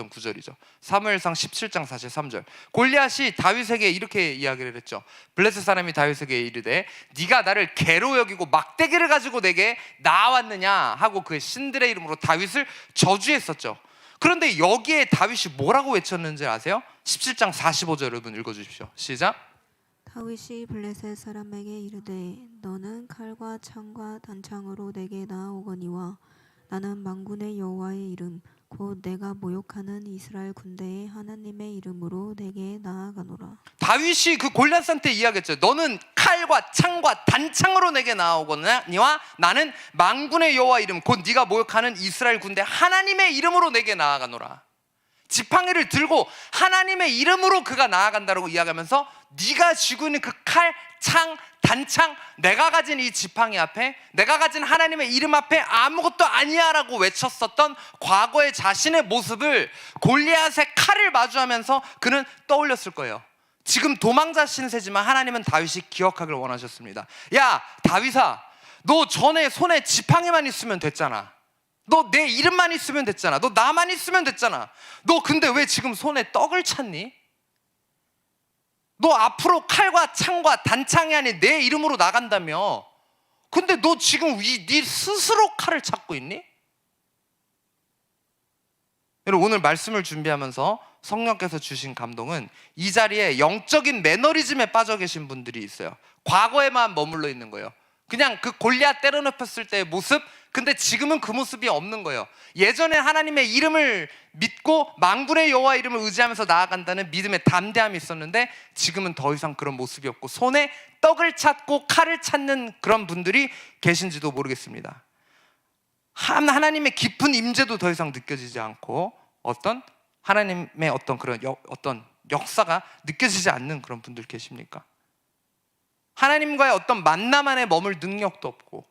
구절이죠. 사무엘상 17장 43절. 골리앗이 다윗에게 이렇게 이야기를 했죠. 블레셋 사람이 다윗에게 이르되 네가 나를 개로 여기고 막대기를 가지고 내게 나왔느냐 하고 그의 신들의 이름으로 다윗을 저주했었죠. 그런데 여기에 다윗이 뭐라고 외쳤는지 아세요? 17장 45절 여러분 읽어주십시오. 시작. 다윗이 블레셋 사람에게 이르되 너는 칼과 창과 단창으로 내게 나아오거니와 나는 만군의 여호와의 이름 곧 내가 모욕하는 이스라엘 군대의 하나님의 이름으로 내게 나아가노라. 다윗이 그 골리앗한테 이야기했죠. 너는 칼과 창과 단창으로 내게 나아오거니와 나는 만군의 여호와 이름 곧 네가 모욕하는 이스라엘 군대 하나님의 이름으로 내게 나아가노라. 지팡이를 들고 하나님의 이름으로 그가 나아간다라고 이야기하면서 네가 쥐고 있는 그 칼, 창, 단창, 내가 가진 이 지팡이 앞에, 내가 가진 하나님의 이름 앞에 아무것도 아니야 라고 외쳤었던 과거의 자신의 모습을 골리앗의 칼을 마주하면서 그는 떠올렸을 거예요. 지금 도망자 신세지만 하나님은 다윗이 기억하길 원하셨습니다. 야, 다윗아, 너 전에 손에 지팡이만 있으면 됐잖아. 너 내 이름만 있으면 됐잖아. 너 나만 있으면 됐잖아. 너 근데 왜 지금 손에 떡을 찾니? 너 앞으로 칼과 창과 단창이 아닌 내 이름으로 나간다며. 근데 너 지금 네 스스로 칼을 찾고 있니? 여러분, 오늘 말씀을 준비하면서 성령께서 주신 감동은 이 자리에 영적인 매너리즘에 빠져 계신 분들이 있어요. 과거에만 머물러 있는 거예요. 그냥 그 골리앗 때려눕혔을 때의 모습. 근데 지금은 그 모습이 없는 거예요. 예전에 하나님의 이름을 믿고 만군의 여호와 이름을 의지하면서 나아간다는 믿음의 담대함이 있었는데 지금은 더 이상 그런 모습이 없고 손에 떡을 찾고 칼을 찾는 그런 분들이 계신지도 모르겠습니다. 하나님의 깊은 임재도 더 이상 느껴지지 않고 어떤 하나님의 어떤 그런 어떤 역사가 느껴지지 않는 그런 분들 계십니까? 하나님과의 어떤 만남 안에 머물 능력도 없고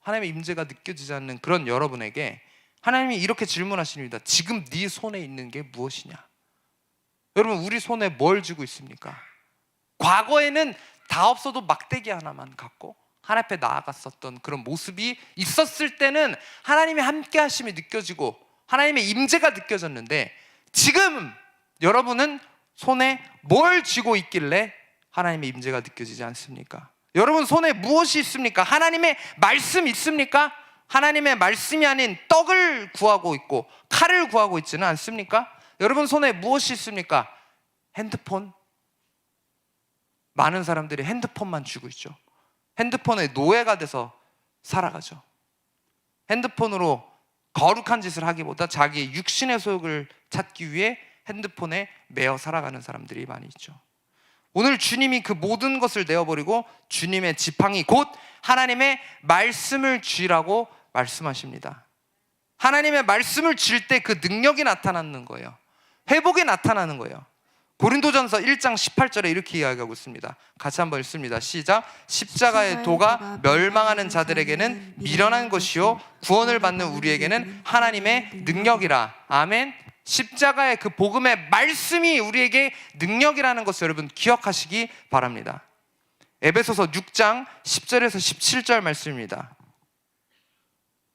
하나님의 임재가 느껴지지 않는 그런 여러분에게 하나님이 이렇게 질문하십니다. 지금 네 손에 있는 게 무엇이냐? 여러분, 우리 손에 뭘 쥐고 있습니까? 과거에는 다 없어도 막대기 하나만 갖고 하나님 앞에 나아갔었던 그런 모습이 있었을 때는 하나님의 함께 하심이 느껴지고 하나님의 임재가 느껴졌는데 지금 여러분은 손에 뭘 쥐고 있길래 하나님의 임재가 느껴지지 않습니까? 여러분 손에 무엇이 있습니까? 하나님의 말씀 있습니까? 하나님의 말씀이 아닌 떡을 구하고 있고 칼을 구하고 있지는 않습니까? 여러분 손에 무엇이 있습니까? 핸드폰. 많은 사람들이 핸드폰만 쥐고 있죠. 핸드폰의 노예가 돼서 살아가죠. 핸드폰으로 거룩한 짓을 하기보다 자기의 육신의 소욕을 찾기 위해 핸드폰에 매여 살아가는 사람들이 많이 있죠. 오늘 주님이 그 모든 것을 내어버리고 주님의 지팡이 곧 하나님의 말씀을 쥐라고 말씀하십니다. 하나님의 말씀을 쥘 때 그 능력이 나타나는 거예요. 회복이 나타나는 거예요. 고린도전서 1장 18절에 이렇게 이야기하고 있습니다. 같이 한번 읽습니다. 시작. 십자가의 도가 멸망하는 자들에게는 미련한 것이요 구원을 받는 우리에게는 하나님의 능력이라. 아멘. 십자가의 그 복음의 말씀이 우리에게 능력이라는 것을 여러분 기억하시기 바랍니다. 에베소서 6장 10절에서 17절 말씀입니다.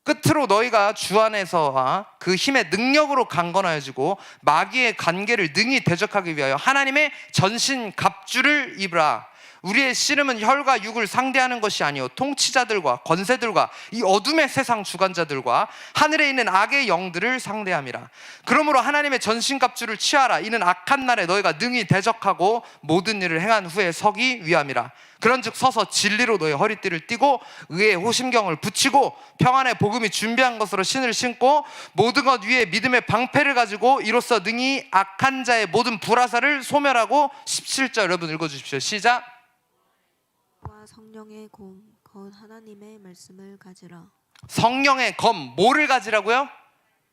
끝으로 너희가 주 안에서와 그 힘의 능력으로 강건하여지고 마귀의 관계를 능히 대적하기 위하여 하나님의 전신 갑주를 입으라. 우리의 씨름은 혈과 육을 상대하는 것이 아니요 통치자들과 권세들과 이 어둠의 세상 주관자들과 하늘에 있는 악의 영들을 상대함이라. 그러므로 하나님의 전신갑주를 취하라. 이는 악한 날에 너희가 능히 대적하고 모든 일을 행한 후에 서기 위함이라. 그런즉 서서 진리로 너희 허리띠를 띠고 의의 호심경을 붙이고 평안의 복음이 준비한 것으로 신을 신고 모든 것 위에 믿음의 방패를 가지고 이로써 능히 악한 자의 모든 불화살을 소멸하고. 17절 여러분 읽어주십시오. 시작. 성령의 검, 곧 하나님의 말씀을 가지라. 성령의 검, 뭐를 가지라고요?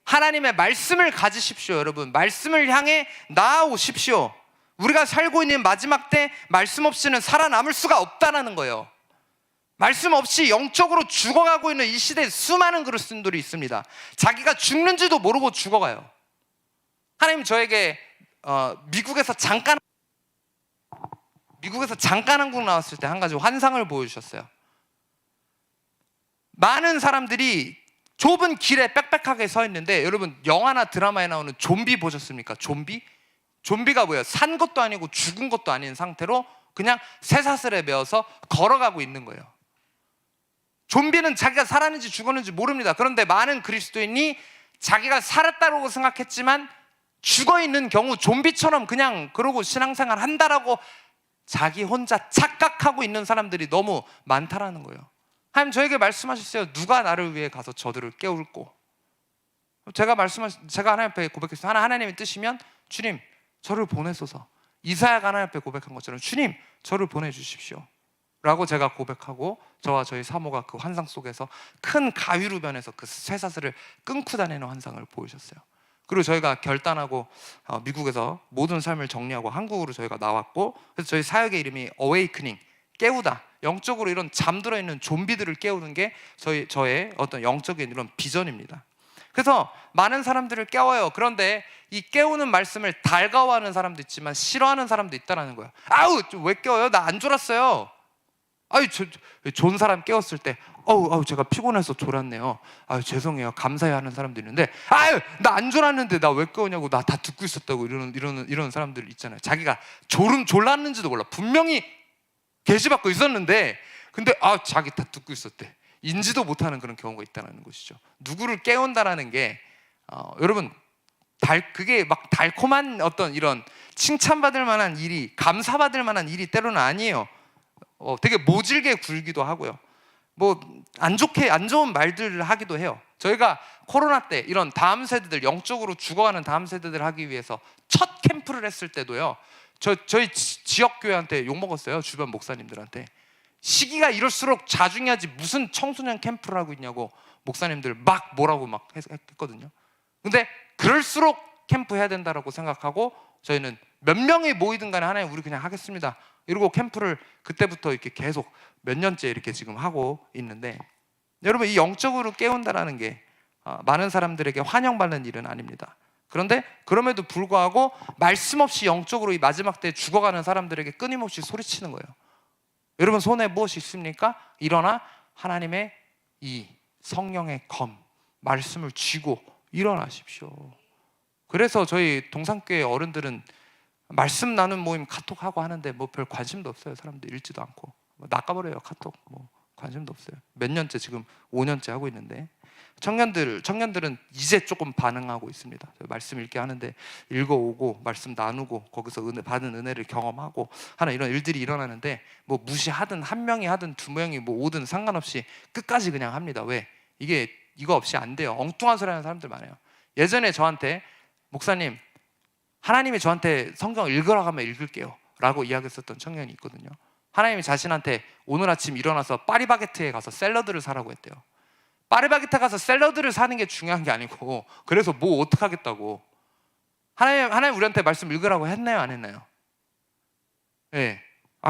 하나님의 말씀을 가지십시오. 여러분 말씀을 향해 나아오십시오. 우리가 살고 있는 마지막 때 말씀 없이는 살아남을 수가 없다는 거예요. 말씀 없이 영적으로 죽어가고 있는 이 시대에 수많은 그리스도인들이 있습니다. 자기가 죽는지도 모르고 죽어가요. 하나님 저에게 미국에서 잠깐 한국 나왔을 때 한 가지 환상을 보여주셨어요. 많은 사람들이 좁은 길에 빽빽하게 서 있는데 여러분 영화나 드라마에 나오는 좀비 보셨습니까? 좀비가 뭐예요? 산 것도 아니고 죽은 것도 아닌 상태로 그냥 쇠사슬에 매어서 걸어가고 있는 거예요. 좀비는 자기가 살았는지 죽었는지 모릅니다. 그런데 많은 그리스도인이 자기가 살았다고 생각했지만 죽어있는 경우 좀비처럼 그냥 그러고 신앙생활 한다라고 자기 혼자 착각하고 있는 사람들이 너무 많다라는 거예요. 하나님 저에게 말씀하셨어요. 누가 나를 위해 가서 저들을 깨울고. 제가 하나님 앞에 고백했어요. 하나님의 뜻이면 주님 저를 보내소서. 이사야가 하나님 앞에 고백한 것처럼 주님 저를 보내주십시오 라고 제가 고백하고 저와 저희 사모가 그 환상 속에서 큰 가위로 변해서 그 쇠사슬을 끊고 다니는 환상을 보이셨어요. 그리고 저희가 결단하고 미국에서 모든 삶을 정리하고 한국으로 저희가 나왔고, 그래서 저희 사역의 이름이 어웨이크닝, 깨우다. 영적으로 이런 잠들어 있는 좀비들을 깨우는 게 저의 어떤 영적인 이런 비전입니다. 그래서 많은 사람들을 깨워요. 그런데 이 깨우는 말씀을 달가워하는 사람도 있지만 싫어하는 사람도 있다는 거예요. 아우 왜 깨워요? 나 안 졸았어요. 아유 좋은 사람 깨웠을 때 아우 제가 피곤해서 졸았네요. 아유 죄송해요. 감사해 하는 사람도 있는데 아유 나 안 졸았는데 나 왜 깨우냐고 나 다 듣고 있었다고 이러는 사람들 있잖아요. 자기가 졸았는지도 몰라. 분명히 계시받고 있었는데 근데 자기 다 듣고 있었대. 인지도 못하는 그런 경우가 있다는 것이죠. 누구를 깨운다라는 게 여러분 그게 막 달콤한 어떤 이런 칭찬받을 만한 일이 감사받을 만한 일이 때로는 아니에요. 되게 모질게 굴기도 하고요. 뭐 안 좋은 말들을 하기도 해요. 저희가 코로나 때 이런 다음 세대들, 영적으로 죽어가는 다음 세대들 하기 위해서 첫 캠프를 했을 때도요, 저희 지역 교회한테 욕 먹었어요. 주변 목사님들한테. 시기가 이럴수록 자중해야지 무슨 청소년 캠프를 하고 있냐고 목사님들 막 뭐라고 막 했거든요. 근데 그럴수록 캠프 해야 된다라고 생각하고 저희는 몇 명이 모이든 간에 하나님 우리 그냥 하겠습니다 이러고 캠프를 그때부터 이렇게 계속 몇 년째 이렇게 지금 하고 있는데, 여러분 이 영적으로 깨운다라는 게 많은 사람들에게 환영받는 일은 아닙니다. 그런데 그럼에도 불구하고 말씀 없이 영적으로 이 마지막 때에 죽어가는 사람들에게 끊임없이 소리치는 거예요. 여러분 손에 무엇이 있습니까? 일어나 하나님의 이 성령의 검 말씀을 쥐고 일어나십시오. 그래서 저희 동산교회 어른들은 말씀 나눈 모임 카톡하고 하는데 뭐 별 관심도 없어요. 사람들 읽지도 않고 낚아버려요. 카톡 뭐 관심도 없어요. 몇 년째, 지금 5년째 하고 있는데 청년들은 이제 조금 반응하고 있습니다. 말씀 읽게 하는데 읽어오고 말씀 나누고 거기서 받은 은혜를 경험하고 하는 이런 일들이 일어나는데, 뭐 무시하든 한 명이 하든 두 명이 뭐 오든 상관없이 끝까지 그냥 합니다. 왜? 이거 없이 안 돼요. 엉뚱한 소리 하는 사람들 많아요. 예전에 저한테 목사님, 하나님이 저한테 성경 읽으라고 하면 읽을게요 라고 이야기했었던 청년이 있거든요. 하나님이 자신한테 오늘 아침 일어나서 파리바게트에 가서 샐러드를 사라고 했대요. 파리바게트 가서 샐러드를 사는 게 중요한 게 아니고, 그래서 뭐 어떡하겠다고. 하나님 우리한테 말씀 읽으라고 했나요, 안 했나요? 예.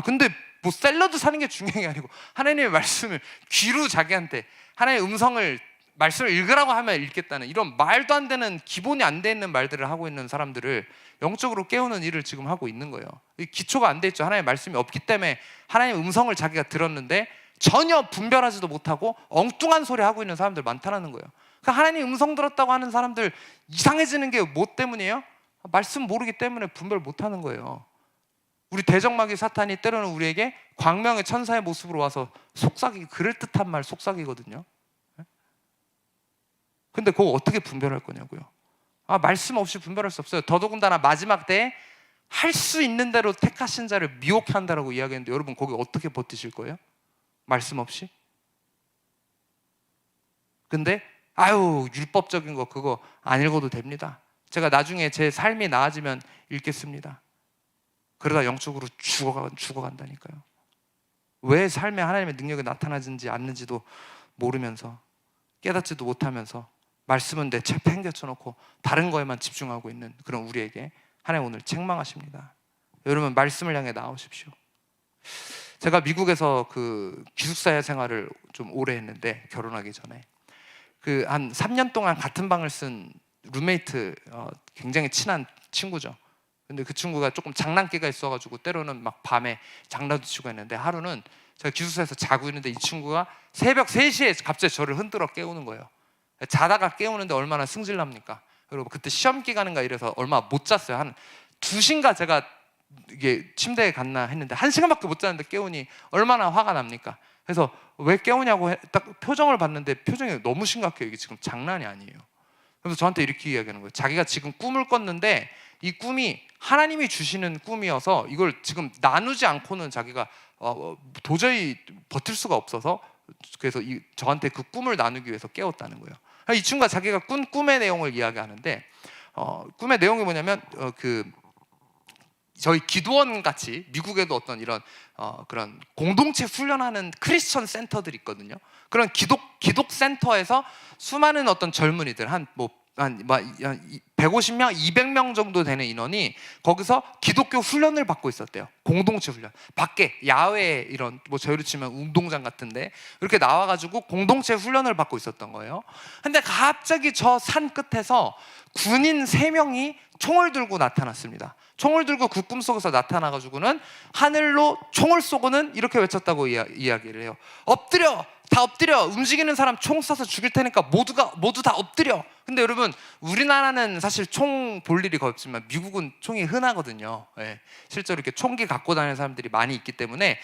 근데 뭐 샐러드 사는 게 중요한 게 아니고 하나님의 말씀을 귀로 자기한테 하나님의 말씀을 읽으라고 하면 읽겠다는 이런 말도 안 되는, 기본이 안 돼 있는 말들을 하고 있는 사람들을 영적으로 깨우는 일을 지금 하고 있는 거예요. 기초가 안 돼 있죠. 하나님의 말씀이 없기 때문에 하나님의 음성을 자기가 들었는데 전혀 분별하지도 못하고 엉뚱한 소리 하고 있는 사람들 많다는 거예요. 그러니까 하나님 음성 들었다고 하는 사람들 이상해지는 게 뭐 때문이에요? 말씀 모르기 때문에 분별 못하는 거예요. 우리 대적마귀 사탄이 때로는 우리에게 광명의 천사의 모습으로 와서 속삭이기, 그럴듯한 말 속삭이거든요. 근데 그거 어떻게 분별할 거냐고요. 말씀 없이 분별할 수 없어요. 더더군다나 마지막 때에 할 수 있는 대로 택하신 자를 미혹해 한다라고 이야기했는데, 여러분 거기 어떻게 버티실 거예요? 말씀 없이? 근데 율법적인 거 그거 안 읽어도 됩니다. 제가 나중에 제 삶이 나아지면 읽겠습니다. 그러다 영적으로 죽어간다니까요. 왜 삶에 하나님의 능력이 나타나는지 않는지도 모르면서, 깨닫지도 못하면서 말씀은 내 책 팽개쳐놓고 다른 거에만 집중하고 있는 그런 우리에게 하나님 오늘 책망하십니다. 여러분 말씀을 향해 나오십시오. 제가 미국에서 그 기숙사 생활을 좀 오래 했는데, 결혼하기 전에 한 3년 동안 같은 방을 쓴 룸메이트, 굉장히 친한 친구죠. 근데 그 친구가 조금 장난기가 있어가지고 때로는 막 밤에 장난도 치고 했는데, 하루는 제가 기숙사에서 자고 있는데 이 친구가 새벽 3시에 갑자기 저를 흔들어 깨우는 거예요. 자다가 깨우는데 얼마나 승질납니까? 그리고 그때 시험 기간인가 이래서 얼마 못 잤어요. 한 2시인가 제가 이게 침대에 갔나 했는데 1시간밖에 못 잤는데 깨우니 얼마나 화가 납니까? 그래서 왜 깨우냐고 딱 표정을 봤는데 표정이 너무 심각해요. 이게 지금 장난이 아니에요. 그래서 저한테 이렇게 이야기하는 거예요. 자기가 지금 꿈을 꿨는데 이 꿈이 하나님이 주시는 꿈이어서 이걸 지금 나누지 않고는 자기가 도저히 버틸 수가 없어서, 그래서 저한테 그 꿈을 나누기 위해서 깨웠다는 거예요. 이 친구가 자기가 꾼 꿈의 내용을 이야기하는데, 꿈의 내용이 뭐냐면 저희 기도원 같이 미국에도 어떤 이런 그런 공동체 훈련하는 크리스천 센터들이 있거든요. 그런 기독 센터에서 수많은 어떤 젊은이들 한 150명, 200명 정도 되는 인원이 거기서 기독교 훈련을 받고 있었대요. 공동체 훈련. 밖에 야외에 이런 저희로 치면 운동장 같은데 이렇게 나와가지고 공동체 훈련을 받고 있었던 거예요. 근데 갑자기 저 산 끝에서 군인 3명이 총을 들고 나타났습니다. 총을 들고 그 꿈속에서 나타나가지고는 하늘로 총을 쏘고는 이렇게 외쳤다고 이야기를 해요. 엎드려! 다 엎드려! 움직이는 사람 총 쏴서 죽일 테니까 모두 다 엎드려! 근데 여러분 우리나라는 사실 총 볼 일이 거의 없지만 미국은 총이 흔하거든요. 예. 실제로 이렇게 총기 갖고 다니는 사람들이 많이 있기 때문에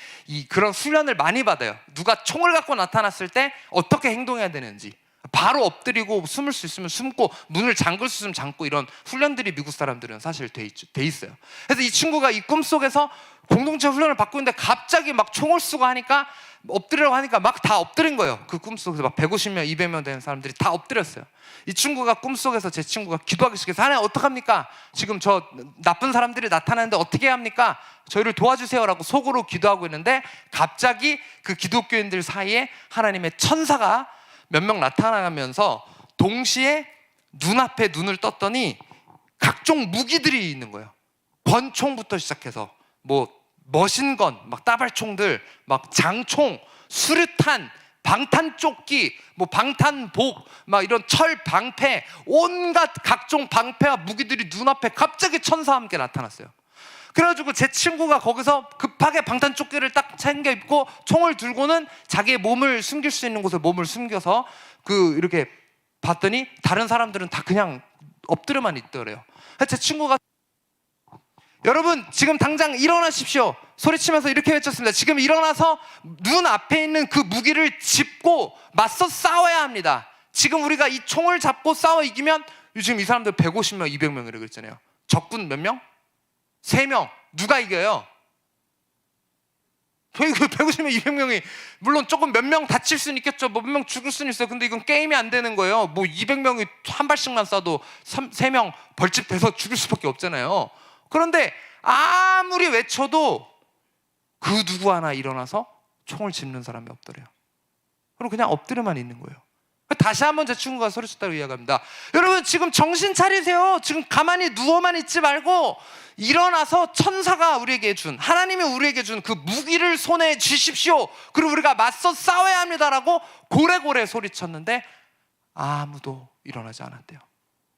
그런 훈련을 많이 받아요. 누가 총을 갖고 나타났을 때 어떻게 행동해야 되는지, 바로 엎드리고 숨을 수 있으면 숨고 문을 잠글 수 있으면 잠고 이런 훈련들이 미국 사람들은 사실 돼 있어요. 그래서 이 친구가 이 꿈속에서 공동체 훈련을 받고 있는데 갑자기 막 총을 쏘고 하니까 엎드리라고 하니까 막 다 엎드린 거예요. 그 꿈속에서 막 150명, 200명 되는 사람들이 다 엎드렸어요. 이 친구가 꿈속에서 제 친구가 기도하기 시작해서 하나님 어떡합니까? 지금 저 나쁜 사람들이 나타나는데 어떻게 해야 합니까? 저희를 도와주세요라고 속으로 기도하고 있는데 갑자기 그 기독교인들 사이에 하나님의 천사가 몇 명 나타나면서 동시에 눈앞에 눈을 떴더니 각종 무기들이 있는 거예요. 권총부터 시작해서 뭐 머신건, 막 따발총들, 막 장총, 수류탄, 방탄조끼, 뭐 방탄복, 막 이런 철 방패, 온갖 각종 방패와 무기들이 눈앞에 갑자기 천사와 함께 나타났어요. 그래가지고 제 친구가 거기서 급하게 방탄조끼를 딱 챙겨 입고 총을 들고는 자기의 몸을 숨길 수 있는 곳에 몸을 숨겨서 그 이렇게 봤더니 다른 사람들은 다 그냥 엎드려만 있더래요. 제 친구가 여러분 지금 당장 일어나십시오. 소리치면서 이렇게 외쳤습니다. 지금 일어나서 눈앞에 있는 그 무기를 짚고 맞서 싸워야 합니다. 지금 우리가 이 총을 잡고 싸워 이기면 지금 이 사람들 150명, 200명이라고 그랬잖아요. 적군 몇 명? 3명. 누가 이겨요? 150명, 200명이 물론 조금 몇 명 다칠 수는 있겠죠. 몇 명 죽을 수는 있어요. 근데 이건 게임이 안 되는 거예요. 뭐 200명이 한 발씩만 쏴도 3명 벌집 돼서 죽을 수밖에 없잖아요. 그런데 아무리 외쳐도 그 누구 하나 일어나서 총을 짚는 사람이 없더래요. 그럼 그냥 엎드려만 있는 거예요. 다시 한번 제 친구가 소리쳤다고 이야기합니다. 여러분 지금 정신 차리세요. 지금 가만히 누워만 있지 말고 일어나서 천사가 우리에게 준, 하나님이 우리에게 준 그 무기를 손에 쥐십시오. 그리고 우리가 맞서 싸워야 합니다라고 고래고래 소리쳤는데 아무도 일어나지 않았대요.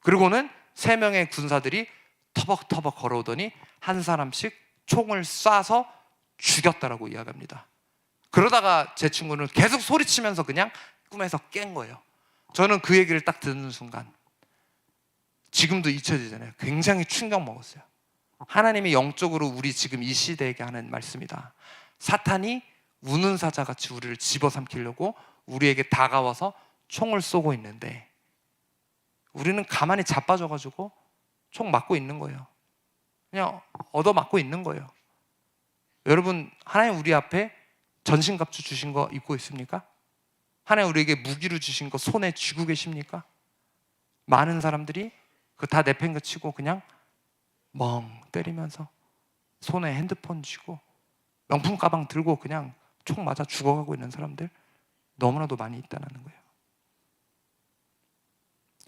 그리고는 3명의 군사들이 터벅터벅 걸어오더니 한 사람씩 총을 쏴서 죽였다라고 이야기합니다. 그러다가 제 친구는 계속 소리치면서 그냥 꿈에서 깬 거예요. 저는 그 얘기를 딱 듣는 순간 지금도 잊혀지잖아요. 굉장히 충격 먹었어요. 하나님이 영적으로 우리 지금 이 시대에게 하는 말씀이다. 사탄이 우는 사자같이 우리를 집어삼키려고 우리에게 다가와서 총을 쏘고 있는데 우리는 가만히 자빠져가지고 총 맞고 있는 거예요. 그냥 얻어맞고 있는 거예요. 여러분 하나님 우리 앞에 전신갑주 주신 거 입고 있습니까? 하나님 우리에게 무기로 주신 거 손에 쥐고 계십니까? 많은 사람들이 그거 다 내팽개치고 그냥 멍 때리면서 손에 핸드폰 쥐고 명품 가방 들고 그냥 총 맞아 죽어가고 있는 사람들 너무나도 많이 있다는 거예요.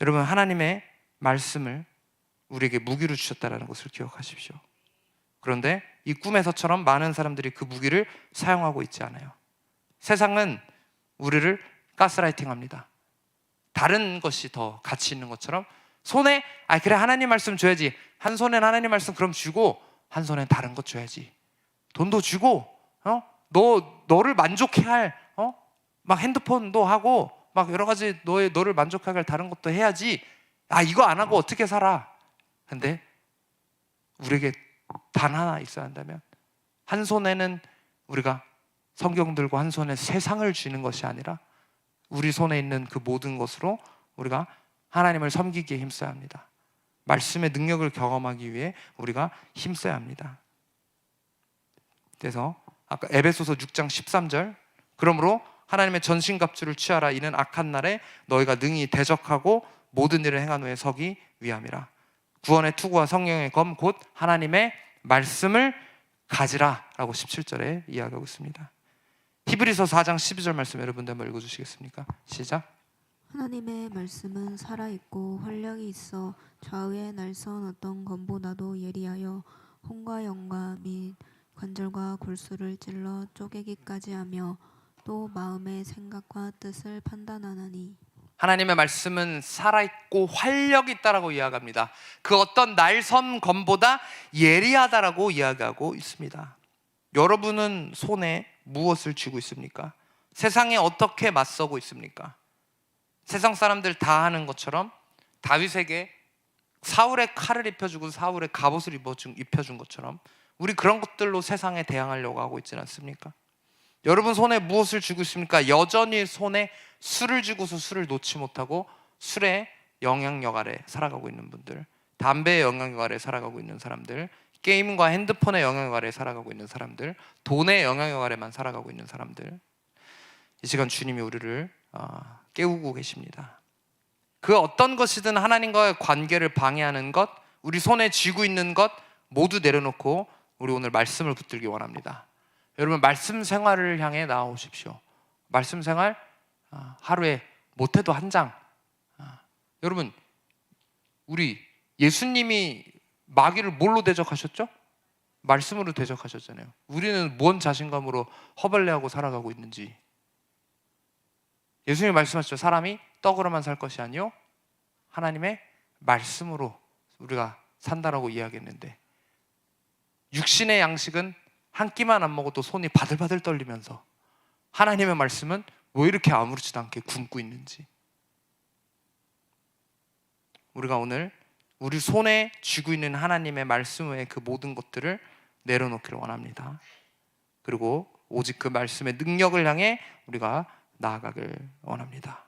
여러분 하나님의 말씀을 우리에게 무기로 주셨다는 것을 기억하십시오. 그런데 이 꿈에서처럼 많은 사람들이 그 무기를 사용하고 있지 않아요. 세상은 우리를 가스라이팅합니다. 다른 것이 더 가치 있는 것처럼 손에 그래 하나님 말씀 줘야지. 한 손엔 하나님 말씀 그럼 주고 한 손엔 다른 것 줘야지. 돈도 주고 너를 만족해 할 막 핸드폰도 하고 막 여러 가지 너를 만족하게 할 다른 것도 해야지. 이거 안 하고 어떻게 살아? 근데 우리에게 단 하나 있어야 한다면 한 손에는 우리가 성경 들고 한 손에 세상을 쥐는 것이 아니라 우리 손에 있는 그 모든 것으로 우리가 하나님을 섬기기에 힘써야 합니다. 말씀의 능력을 경험하기 위해 우리가 힘써야 합니다. 그래서 아까 에베소서 6장 13절 그러므로 하나님의 전신갑주를 취하라. 이는 악한 날에 너희가 능히 대적하고 모든 일을 행한 후에 서기 위함이라. 구원의 투구와 성령의 검 곧 하나님의 말씀을 가지라 라고 17절에 이야기하고 있습니다. 히브리서 4장 12절 말씀 여러분들 한번 읽어주시겠습니까? 시작. 하나님의 말씀은 살아있고 활력이 있어 좌우의 날선 어떤 검보다도 예리하여 혼과 영과 및 관절과 골수를 찔러 쪼개기까지 하며 또 마음의 생각과 뜻을 판단하나니. 하나님의 말씀은 살아있고 활력이 있다라고 이야기합니다. 그 어떤 날선 검보다 예리하다라고 이야기하고 있습니다. 여러분은 손에 무엇을 쥐고 있습니까? 세상에 어떻게 맞서고 있습니까? 세상 사람들 다 하는 것처럼 다윗에게 사울의 칼을 입혀주고 사울의 갑옷을 입혀준 것처럼 우리 그런 것들로 세상에 대항하려고 하고 있지는 않습니까? 여러분 손에 무엇을 쥐고 있습니까? 여전히 손에 술을 쥐고서 술을 놓지 못하고 술의 영향력 아래 살아가고 있는 분들, 담배의 영향력 아래 살아가고 있는 사람들, 게임과 핸드폰의 영향력 아래 살아가고 있는 사람들, 돈의 영향력 아래만 살아가고 있는 사람들, 이 시간 주님이 우리를 깨우고 계십니다. 그 어떤 것이든 하나님과의 관계를 방해하는 것, 우리 손에 쥐고 있는 것 모두 내려놓고 우리 오늘 말씀을 붙들기 원합니다. 여러분, 말씀 생활을 향해 나아오십시오. 말씀 생활 하루에 못해도 한 장. 여러분, 우리 예수님이 마귀를 뭘로 대적하셨죠? 말씀으로 대적하셨잖아요. 우리는 뭔 자신감으로 허벌레하고 살아가고 있는지. 예수님이 말씀하셨죠. 사람이 떡으로만 살 것이 아니요 하나님의 말씀으로 우리가 산다라고 이야기했는데, 육신의 양식은 한 끼만 안 먹어도 손이 바들바들 떨리면서 하나님의 말씀은 왜 이렇게 아무렇지도 않게 굶고 있는지, 우리가 오늘 우리 손에 쥐고 있는 하나님의 말씀 외의 그 모든 것들을 내려놓기를 원합니다. 그리고 오직 그 말씀의 능력을 향해 우리가 나아가길 원합니다.